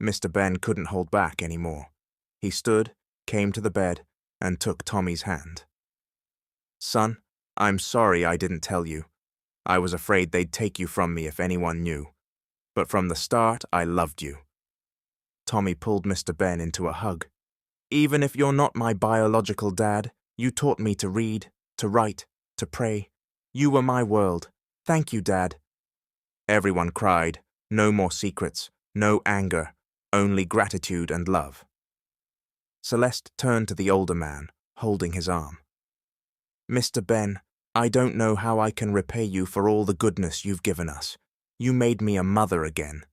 Mr. Ben couldn't hold back anymore. He stood, came to the bed, and took Tommy's hand. Son, I'm sorry I didn't tell you. I was afraid they'd take you from me if anyone knew. But from the start, I loved you. Tommy pulled Mr. Ben into a hug. Even if you're not my biological dad, you taught me to read, to write, to pray. You were my world. Thank you, Dad. Everyone cried. No more secrets, no anger, only gratitude and love. Celeste turned to the older man, holding his arm. Mr. Ben, I don't know how I can repay you for all the goodness you've given us. You made me a mother again.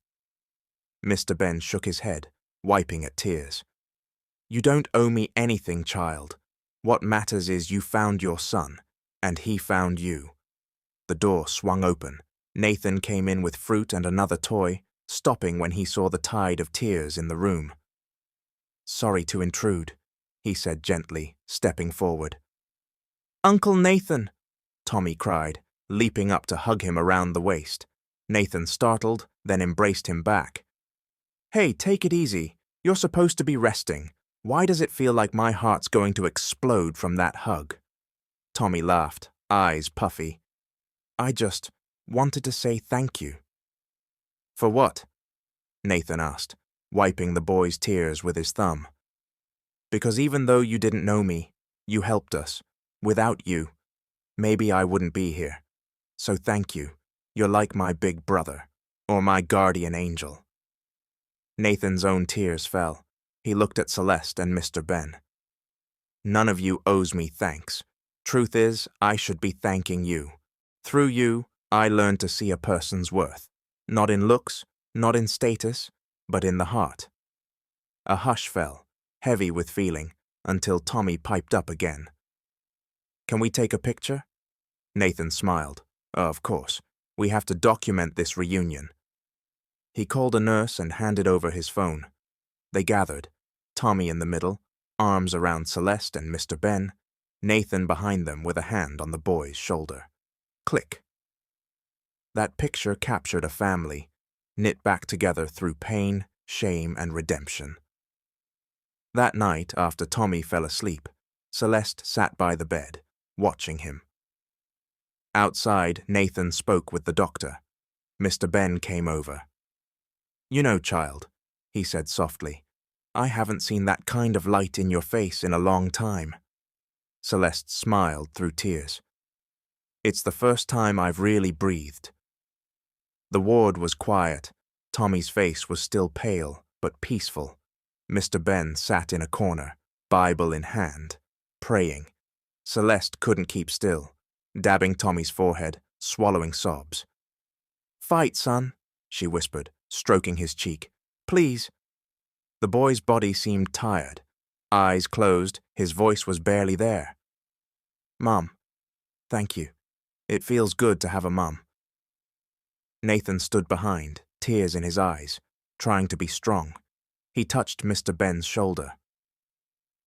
Mr. Ben shook his head, wiping at tears. You don't owe me anything, child. What matters is you found your son, and he found you. The door swung open. Nathan came in with fruit and another toy, stopping when he saw the tide of tears in the room. Sorry to intrude, he said gently, stepping forward. Uncle Nathan, Tommy cried, leaping up to hug him around the waist. Nathan startled, then embraced him back. Hey, take it easy. You're supposed to be resting. Why does it feel like my heart's going to explode from that hug? Tommy laughed, eyes puffy. I just wanted to say thank you. For what? Nathan asked, wiping the boy's tears with his thumb. Because even though you didn't know me, you helped us. Without you, maybe I wouldn't be here. So thank you. You're like my big brother, or my guardian angel. Nathan's own tears fell. He looked at Celeste and Mr. Ben. None of you owes me thanks. Truth is, I should be thanking you. Through you, I learned to see a person's worth. Not in looks, not in status, but in the heart. A hush fell, heavy with feeling, until Tommy piped up again. Can we take a picture? Nathan smiled. Of course. We have to document this reunion. He called a nurse and handed over his phone. They gathered, Tommy in the middle, arms around Celeste and Mr. Ben, Nathan behind them with a hand on the boy's shoulder. Click. That picture captured a family, knit back together through pain, shame, and redemption. That night, after Tommy fell asleep, Celeste sat by the bed, watching him. Outside, Nathan spoke with the doctor. Mr. Ben came over. You know, child, he said softly, I haven't seen that kind of light in your face in a long time. Celeste smiled through tears. It's the first time I've really breathed. The ward was quiet. Tommy's face was still pale, but peaceful. Mr. Ben sat in a corner, Bible in hand, praying. Celeste couldn't keep still, dabbing Tommy's forehead, swallowing sobs. "Fight, son," she whispered, stroking his cheek. "Please." The boy's body seemed tired. Eyes closed, his voice was barely there. "Mum, thank you. It feels good to have a mum." Nathan stood behind, tears in his eyes, trying to be strong. He touched Mr. Ben's shoulder.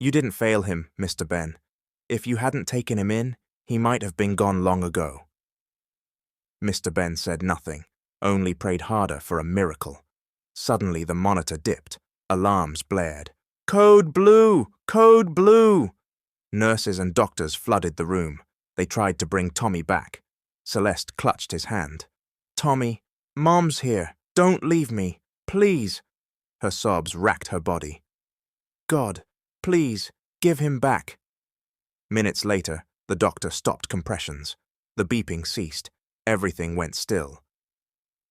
"You didn't fail him, Mr. Ben. If you hadn't taken him in, he might have been gone long ago." Mr. Ben said nothing, only prayed harder for a miracle. Suddenly the monitor dipped. Alarms blared. "Code blue! Code blue!" Nurses and doctors flooded the room. They tried to bring Tommy back. Celeste clutched his hand. "Tommy, Mom's here. Don't leave me. Please." Her sobs racked her body. "God, please, give him back." Minutes later, the doctor stopped compressions. The beeping ceased. Everything went still.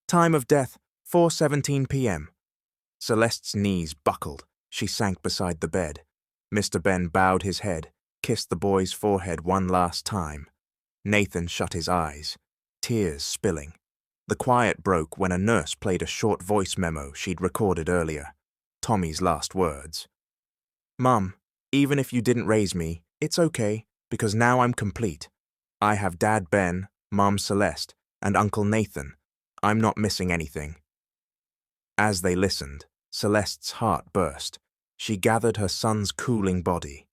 "Time of death, 4:17 p.m. Celeste's knees buckled. She sank beside the bed. Mr. Ben bowed his head, kissed the boy's forehead one last time. Nathan shut his eyes, tears spilling. The quiet broke when a nurse played a short voice memo she'd recorded earlier. Tommy's last words. "Mum, even if you didn't raise me, it's okay, because now I'm complete. I have Dad Ben, Mom Celeste, and Uncle Nathan. I'm not missing anything." As they listened, Celeste's heart burst. She gathered her son's cooling body.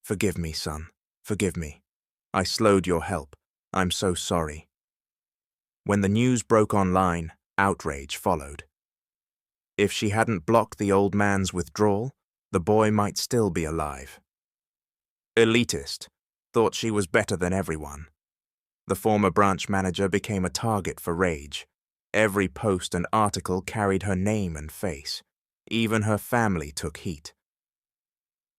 "Forgive me, son. Forgive me. I slowed your help. I'm so sorry." When the news broke online, outrage followed. If she hadn't blocked the old man's withdrawal, the boy might still be alive. Elitist, thought she was better than everyone. The former branch manager became a target for rage. Every post and article carried her name and face. Even her family took heat.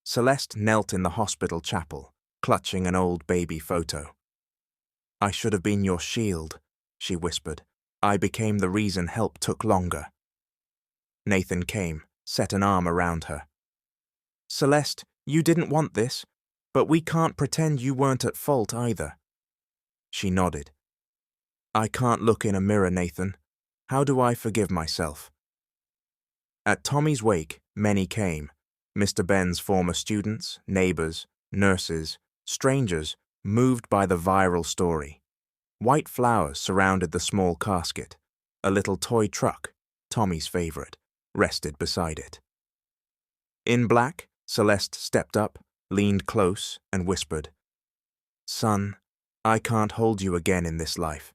Celeste knelt in the hospital chapel, clutching an old baby photo. "I should have been your shield," she whispered. "I became the reason help took longer." Nathan came, set an arm around her. "Celeste, you didn't want this, but we can't pretend you weren't at fault either." She nodded. "I can't look in a mirror, Nathan. How do I forgive myself?" At Tommy's wake, many came. Mr. Ben's former students, neighbors, nurses, strangers, moved by the viral story. White flowers surrounded the small casket. A little toy truck, Tommy's favorite, rested beside it. In black, Celeste stepped up, leaned close, and whispered, "Son, I can't hold you again in this life.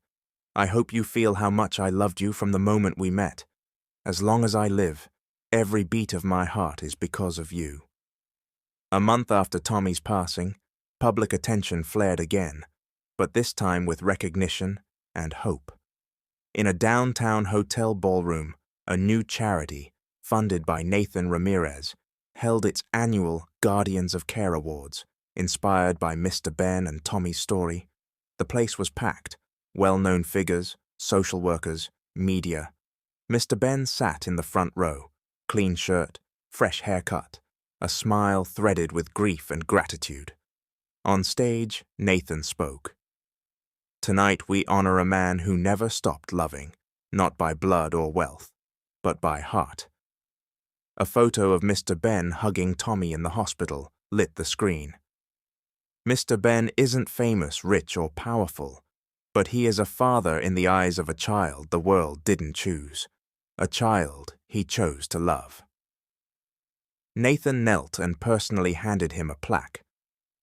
I hope you feel how much I loved you from the moment we met. As long as I live, every beat of my heart is because of you." A month after Tommy's passing, public attention flared again, but this time with recognition and hope. In a downtown hotel ballroom, a new charity, funded by Nathan Ramirez, held its annual Guardians of Care Awards, inspired by Mr. Ben and Tommy's story. The place was packed, well-known figures, social workers, media. Mr. Ben sat in the front row, clean shirt, fresh haircut, a smile threaded with grief and gratitude. On stage, Nathan spoke. "Tonight we honor a man who never stopped loving, not by blood or wealth, but by heart." A photo of Mr. Ben hugging Tommy in the hospital lit the screen. Mr. Ben isn't famous, rich, or powerful, but he is a father in the eyes of a child the world didn't choose, a child he chose to love. Nathan knelt and personally handed him a plaque.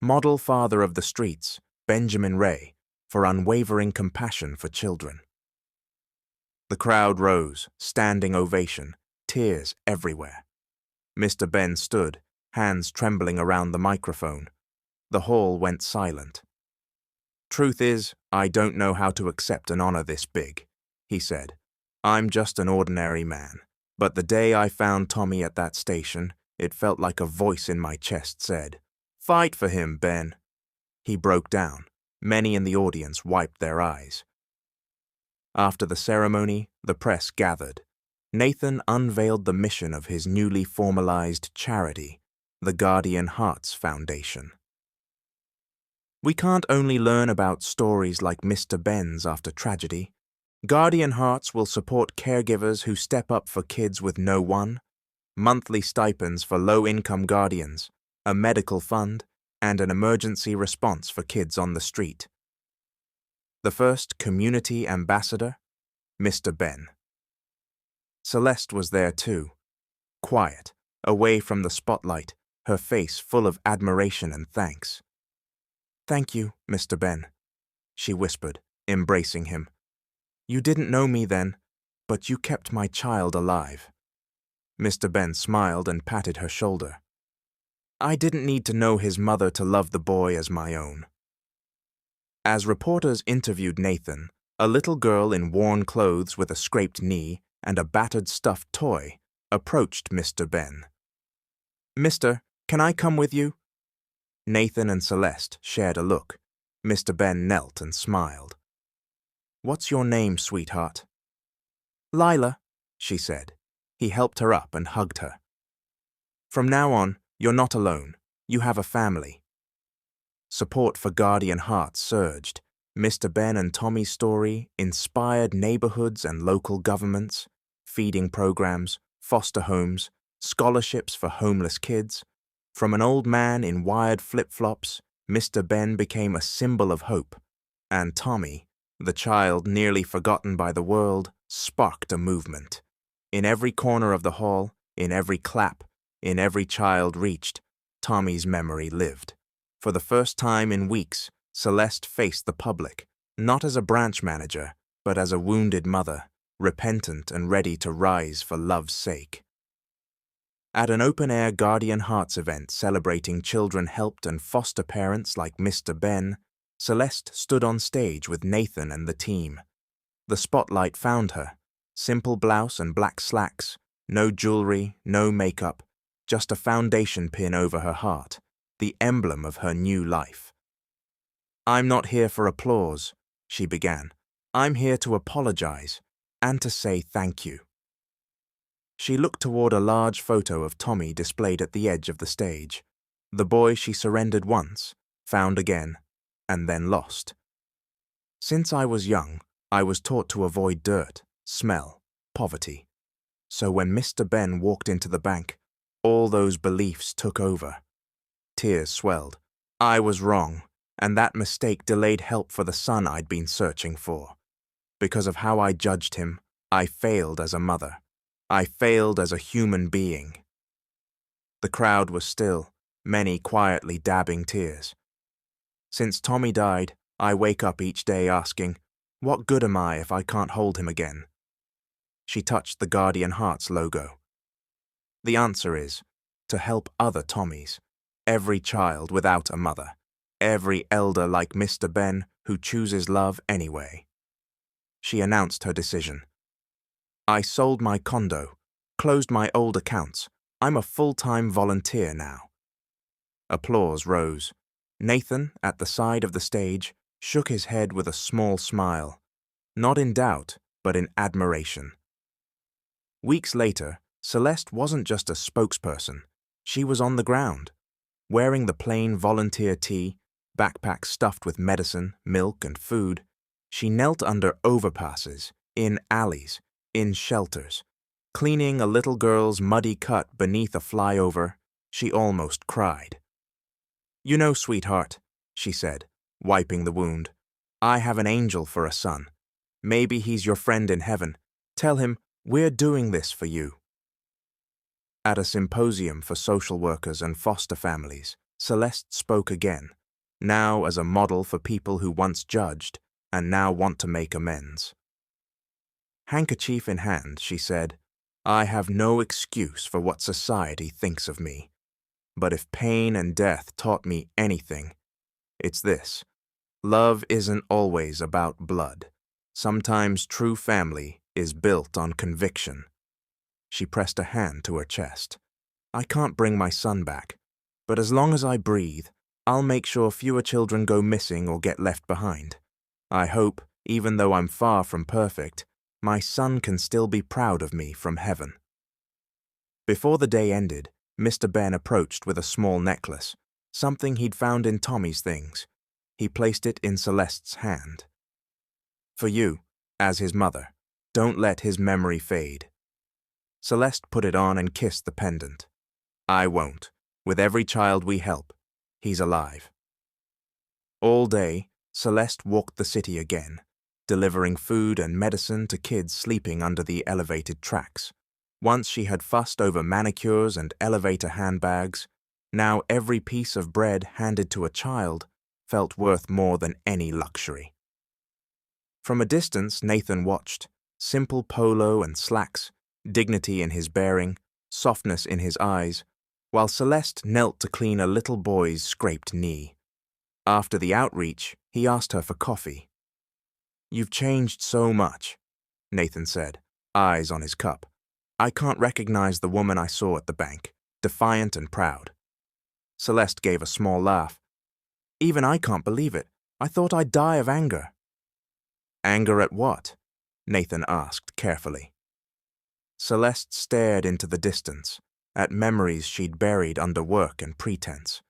Model Father of the Streets, Benjamin Ray, for unwavering compassion for children. The crowd rose, standing ovation, tears everywhere. Mr. Ben stood, hands trembling around the microphone. The hall went silent. "Truth is, I don't know how to accept an honor this big," he said. "I'm just an ordinary man. But the day I found Tommy at that station, it felt like a voice in my chest said, 'Fight for him, Ben.'" He broke down. Many in the audience wiped their eyes. After the ceremony, the press gathered. Nathan unveiled the mission of his newly formalized charity, the Guardian Hearts Foundation. We can't only learn about stories like Mr. Ben's after tragedy. Guardian Hearts will support caregivers who step up for kids with no one, monthly stipends for low-income guardians, a medical fund, and an emergency response for kids on the street. The first community ambassador, Mr. Ben. Celeste was there too, quiet, away from the spotlight, her face full of admiration and thanks. "Thank you, Mr. Ben," she whispered, embracing him. "You didn't know me then, but you kept my child alive." Mr. Ben smiled and patted her shoulder. "I didn't need to know his mother to love the boy as my own." As reporters interviewed Nathan, a little girl in worn clothes with a scraped knee and a battered stuffed toy approached Mr. Ben. "Mister, can I come with you?" Nathan and Celeste shared a look. Mr. Ben knelt and smiled. "What's your name, sweetheart?" "Lila," she said. He helped her up and hugged her. "From now on, you're not alone. You have a family." Support for Guardian Hearts surged. Mr. Ben and Tommy's story inspired neighborhoods and local governments, feeding programs, foster homes, scholarships for homeless kids. From an old man in wired flip-flops, Mr. Ben became a symbol of hope, and Tommy, the child nearly forgotten by the world, sparked a movement. In every corner of the hall, in every clap, in every child reached, Tommy's memory lived. For the first time in weeks, Celeste faced the public, not as a branch manager, but as a wounded mother, repentant and ready to rise for love's sake. At an open-air Guardian Hearts event celebrating children helped and foster parents like Mr. Ben, Celeste stood on stage with Nathan and the team. The spotlight found her, simple blouse and black slacks, no jewelry, no makeup, just a foundation pin over her heart, the emblem of her new life. "I'm not here for applause," she began. "I'm here to apologize and to say thank you." She looked toward a large photo of Tommy displayed at the edge of the stage, the boy she surrendered once, found again, and then lost. "Since I was young, I was taught to avoid dirt, smell, poverty. So when Mr. Ben walked into the bank, all those beliefs took over." Tears swelled. "I was wrong, and that mistake delayed help for the son I'd been searching for. Because of how I judged him, I failed as a mother. I failed as a human being." The crowd was still, many quietly dabbing tears. "Since Tommy died, I wake up each day asking, what good am I if I can't hold him again?" She touched the Guardian Hearts logo. "The answer is, to help other Tommies, every child without a mother, every elder like Mr. Ben who chooses love anyway." She announced her decision. "I sold my condo, closed my old accounts. I'm a full-time volunteer now." Applause rose. Nathan, at the side of the stage, shook his head with a small smile, not in doubt, but in admiration. Weeks later, Celeste wasn't just a spokesperson. She was on the ground, wearing the plain volunteer tee, backpack stuffed with medicine, milk, and food. She knelt under overpasses, in alleys, in shelters, cleaning a little girl's muddy cut beneath a flyover. She almost cried. "You know, sweetheart," she said, wiping the wound, "I have an angel for a son. Maybe he's your friend in heaven. Tell him, we're doing this for you." At a symposium for social workers and foster families, Celeste spoke again, now as a model for people who once judged and now want to make amends. Handkerchief in hand, she said, "I have no excuse for what society thinks of me. But if pain and death taught me anything, it's this. Love isn't always about blood. Sometimes true family is built on conviction." She pressed a hand to her chest. "I can't bring my son back, but as long as I breathe, I'll make sure fewer children go missing or get left behind. I hope, even though I'm far from perfect, my son can still be proud of me from heaven." Before the day ended, Mr. Ben approached with a small necklace, something he'd found in Tommy's things. He placed it in Celeste's hand. "For you, as his mother, don't let his memory fade." Celeste put it on and kissed the pendant. "I won't. With every child we help, he's alive." All day, Celeste walked the city again, delivering food and medicine to kids sleeping under the elevated tracks. Once she had fussed over manicures and elevator handbags, now every piece of bread handed to a child felt worth more than any luxury. From a distance, Nathan watched, simple polo and slacks, dignity in his bearing, softness in his eyes, while Celeste knelt to clean a little boy's scraped knee. After the outreach, he asked her for coffee. "You've changed so much," Nathan said, eyes on his cup. "I can't recognize the woman I saw at the bank, defiant and proud." Celeste gave a small laugh. "Even I can't believe it. I thought I'd die of anger." "Anger at what?" Nathan asked carefully. Celeste stared into the distance, at memories she'd buried under work and pretense.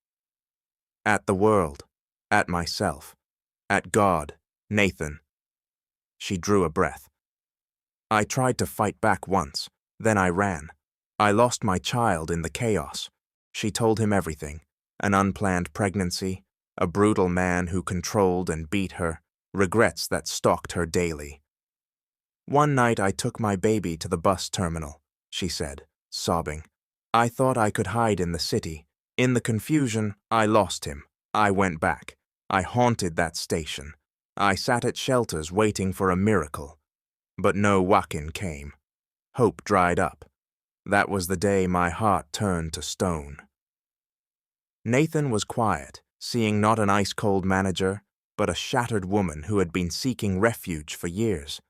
"At the world, at myself, at God, Nathan." She drew a breath. "I tried to fight back once, then I ran. I lost my child in the chaos." She told him everything: an unplanned pregnancy, a brutal man who controlled and beat her, regrets that stalked her daily. "One night I took my baby to the bus terminal," she said, sobbing. "I thought I could hide in the city. In the confusion, I lost him. I went back. I haunted that station. I sat at shelters waiting for a miracle. But no Wakin came. Hope dried up. That was the day my heart turned to stone." Nathan was quiet, seeing not an ice-cold manager, but a shattered woman who had been seeking refuge for years.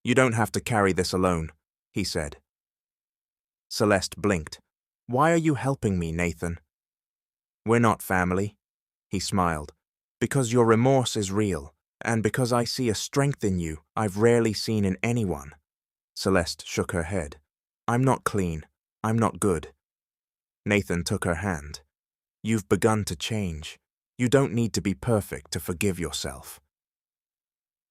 "You don't have to carry this alone," he said. Celeste blinked. "Why are you helping me, Nathan?" "We're not family," he smiled, "because your remorse is real, and because I see a strength in you I've rarely seen in anyone." Celeste shook her head. "I'm not clean. I'm not good." Nathan took her hand. "You've begun to change. You don't need to be perfect to forgive yourself."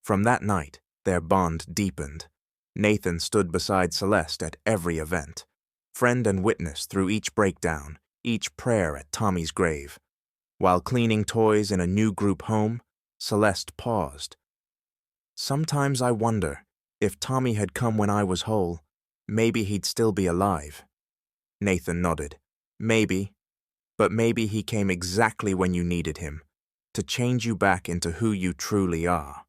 From that night, their bond deepened. Nathan stood beside Celeste at every event, friend and witness through each breakdown, each prayer at Tommy's grave. While cleaning toys in a new group home, Celeste paused. "Sometimes I wonder, if Tommy had come when I was whole, maybe he'd still be alive." Nathan nodded. "Maybe, but maybe he came exactly when you needed him, to change you back into who you truly are."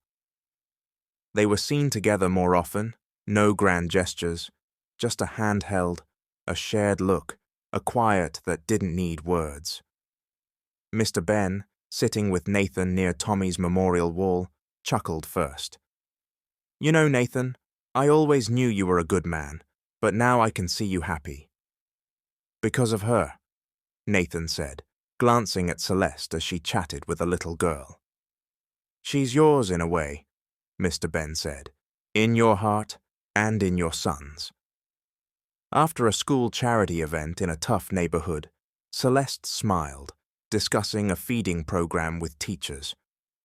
They were seen together more often, no grand gestures, just a hand held, a shared look, a quiet that didn't need words. Mr. Ben, sitting with Nathan near Tommy's memorial wall, chuckled first. "You know, Nathan, I always knew you were a good man, but now I can see you happy." "Because of her," Nathan said, glancing at Celeste as she chatted with a little girl. "She's yours in a way," Mr. Ben said, "in your heart and in your son's." After a school charity event in a tough neighborhood, Celeste smiled, discussing a feeding program with teachers.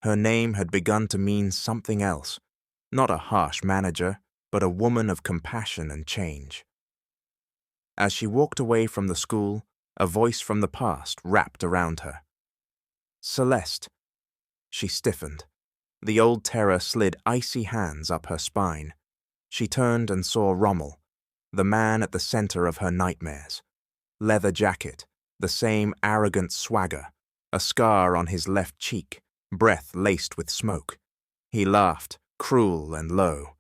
Her name had begun to mean something else, not a harsh manager, but a woman of compassion and change. As she walked away from the school, a voice from the past wrapped around her. "Celeste." She stiffened. The old terror slid icy hands up her spine. She turned and saw Rommel, the man at the center of her nightmares. Leather jacket, the same arrogant swagger, a scar on his left cheek, breath laced with smoke. He laughed, cruel and low.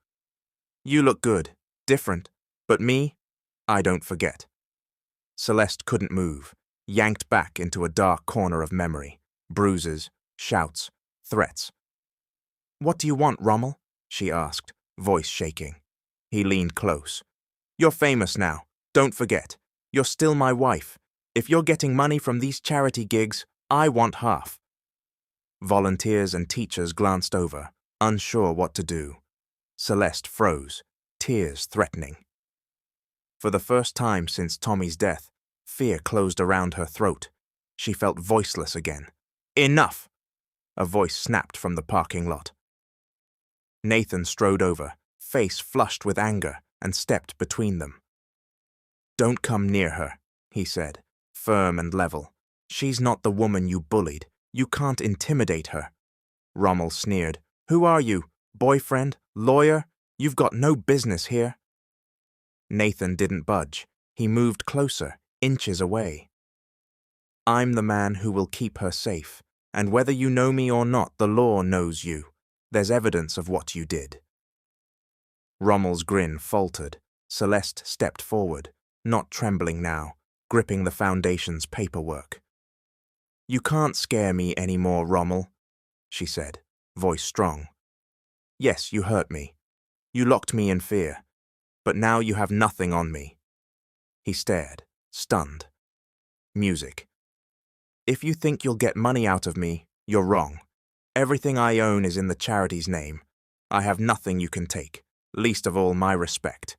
"You look good, different, but me, I don't forget." Celeste couldn't move, yanked back into a dark corner of memory, bruises, shouts, threats. "What do you want, Rommel?" she asked, voice shaking. He leaned close. "You're famous now. Don't forget. You're still my wife. If you're getting money from these charity gigs, I want half." Volunteers and teachers glanced over, unsure what to do. Celeste froze, tears threatening. For the first time since Tommy's death, fear closed around her throat. She felt voiceless again. Enough! A voice snapped from the parking lot. Nathan strode over, face flushed with anger, and stepped between them. Don't come near her, he said, firm and level. She's not the woman you bullied. You can't intimidate her. Rommel sneered. Who are you? Boyfriend? Lawyer? You've got no business here. Nathan didn't budge. He moved closer, inches away. I'm the man who will keep her safe, and whether you know me or not, the law knows you. There's evidence of what you did. Rommel's grin faltered. Celeste stepped forward, not trembling now, gripping the Foundation's paperwork. You can't scare me any more, Rommel, she said, voice strong. Yes, you hurt me. You locked me in fear. But now you have nothing on me. He stared, stunned. Music. If you think you'll get money out of me, you're wrong. Everything I own is in the charity's name. I have nothing you can take, least of all my respect.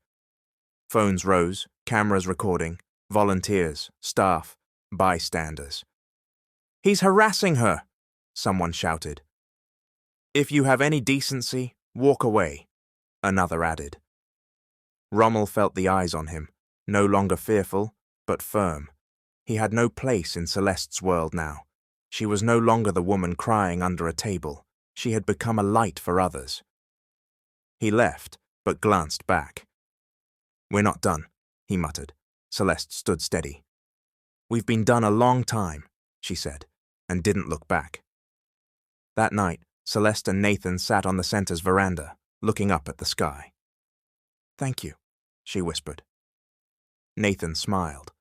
Phones rose, cameras recording, volunteers, staff, bystanders. He's harassing her, someone shouted. If you have any decency, walk away, another added. Rommel felt the eyes on him, no longer fearful, but firm. He had no place in Celeste's world now. She was no longer the woman crying under a table. She had become a light for others. He left, but glanced back. We're not done, he muttered. Celeste stood steady. We've been done a long time, she said, and didn't look back. That night, Celeste and Nathan sat on the center's veranda, looking up at the sky. Thank you, she whispered. Nathan smiled.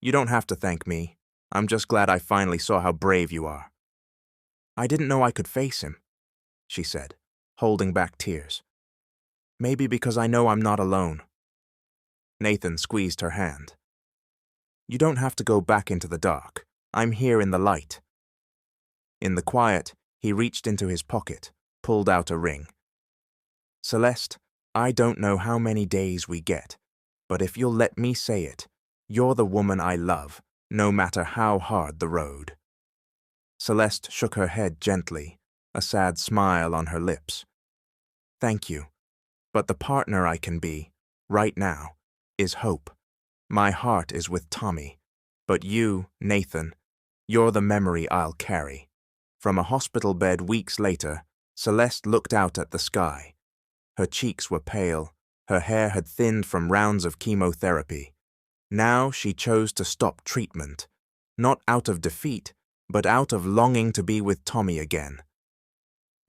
You don't have to thank me. I'm just glad I finally saw how brave you are. I didn't know I could face him, she said, holding back tears. Maybe because I know I'm not alone. Nathan squeezed her hand. You don't have to go back into the dark. I'm here in the light. In the quiet, he reached into his pocket, pulled out a ring. Celeste, I don't know how many days we get, but if you'll let me say it, you're the woman I love, no matter how hard the road. Celeste shook her head gently, a sad smile on her lips. Thank you, but the partner I can be, right now, is hope. My heart is with Tommy, but you, Nathan, you're the memory I'll carry. From a hospital bed weeks later, Celeste looked out at the sky. Her cheeks were pale, her hair had thinned from rounds of chemotherapy. Now she chose to stop treatment, not out of defeat, but out of longing to be with Tommy again.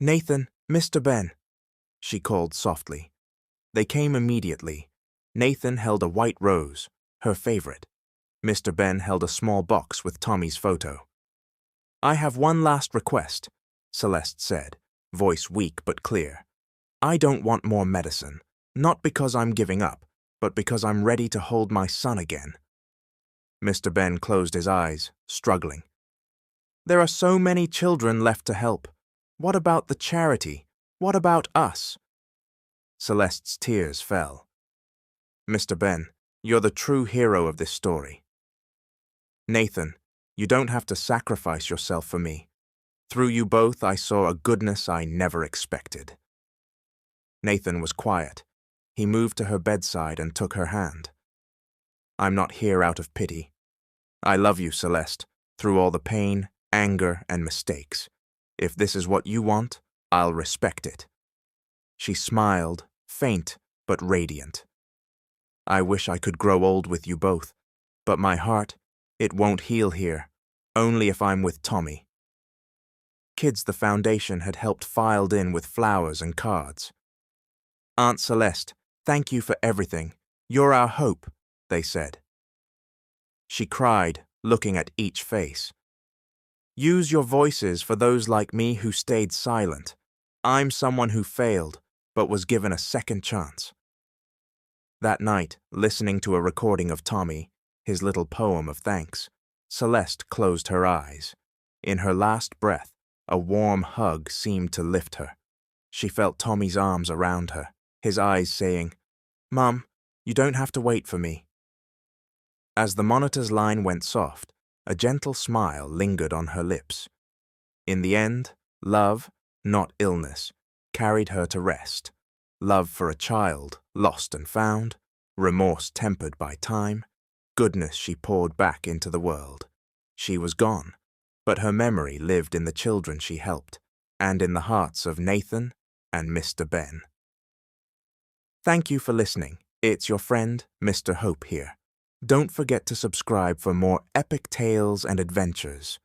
Nathan, Mr. Ben, she called softly. They came immediately. Nathan held a white rose, her favorite. Mr. Ben held a small box with Tommy's photo. I have one last request, Celeste said, voice weak but clear. I don't want more medicine, not because I'm giving up, but because I'm ready to hold my son again. Mr. Ben closed his eyes, struggling. There are so many children left to help. What about the charity? What about us? Celeste's tears fell. Mr. Ben, you're the true hero of this story. Nathan, you don't have to sacrifice yourself for me. Through you both, I saw a goodness I never expected. Nathan was quiet. He moved to her bedside and took her hand. I'm not here out of pity. I love you, Celeste, through all the pain, anger, and mistakes. If this is what you want, I'll respect it. She smiled, faint but radiant. I wish I could grow old with you both, but my heart, it won't heal here, only if I'm with Tommy. Kids the Foundation had helped filed in with flowers and cards. Aunt Celeste, thank you for everything. You're our hope, they said. She cried, looking at each face. Use your voices for those like me who stayed silent. I'm someone who failed, but was given a second chance. That night, listening to a recording of Tommy, his little poem of thanks, Celeste closed her eyes. In her last breath, a warm hug seemed to lift her. She felt Tommy's arms around her, his eyes saying, "Mum, you don't have to wait for me." As the monitor's line went soft, a gentle smile lingered on her lips. In the end, love, not illness, carried her to rest. Love for a child, lost and found, remorse tempered by time, goodness she poured back into the world. She was gone, but her memory lived in the children she helped, and in the hearts of Nathan and Mr. Ben. Thank you for listening. It's your friend, Mr. Hope here. Don't forget to subscribe for more epic tales and adventures.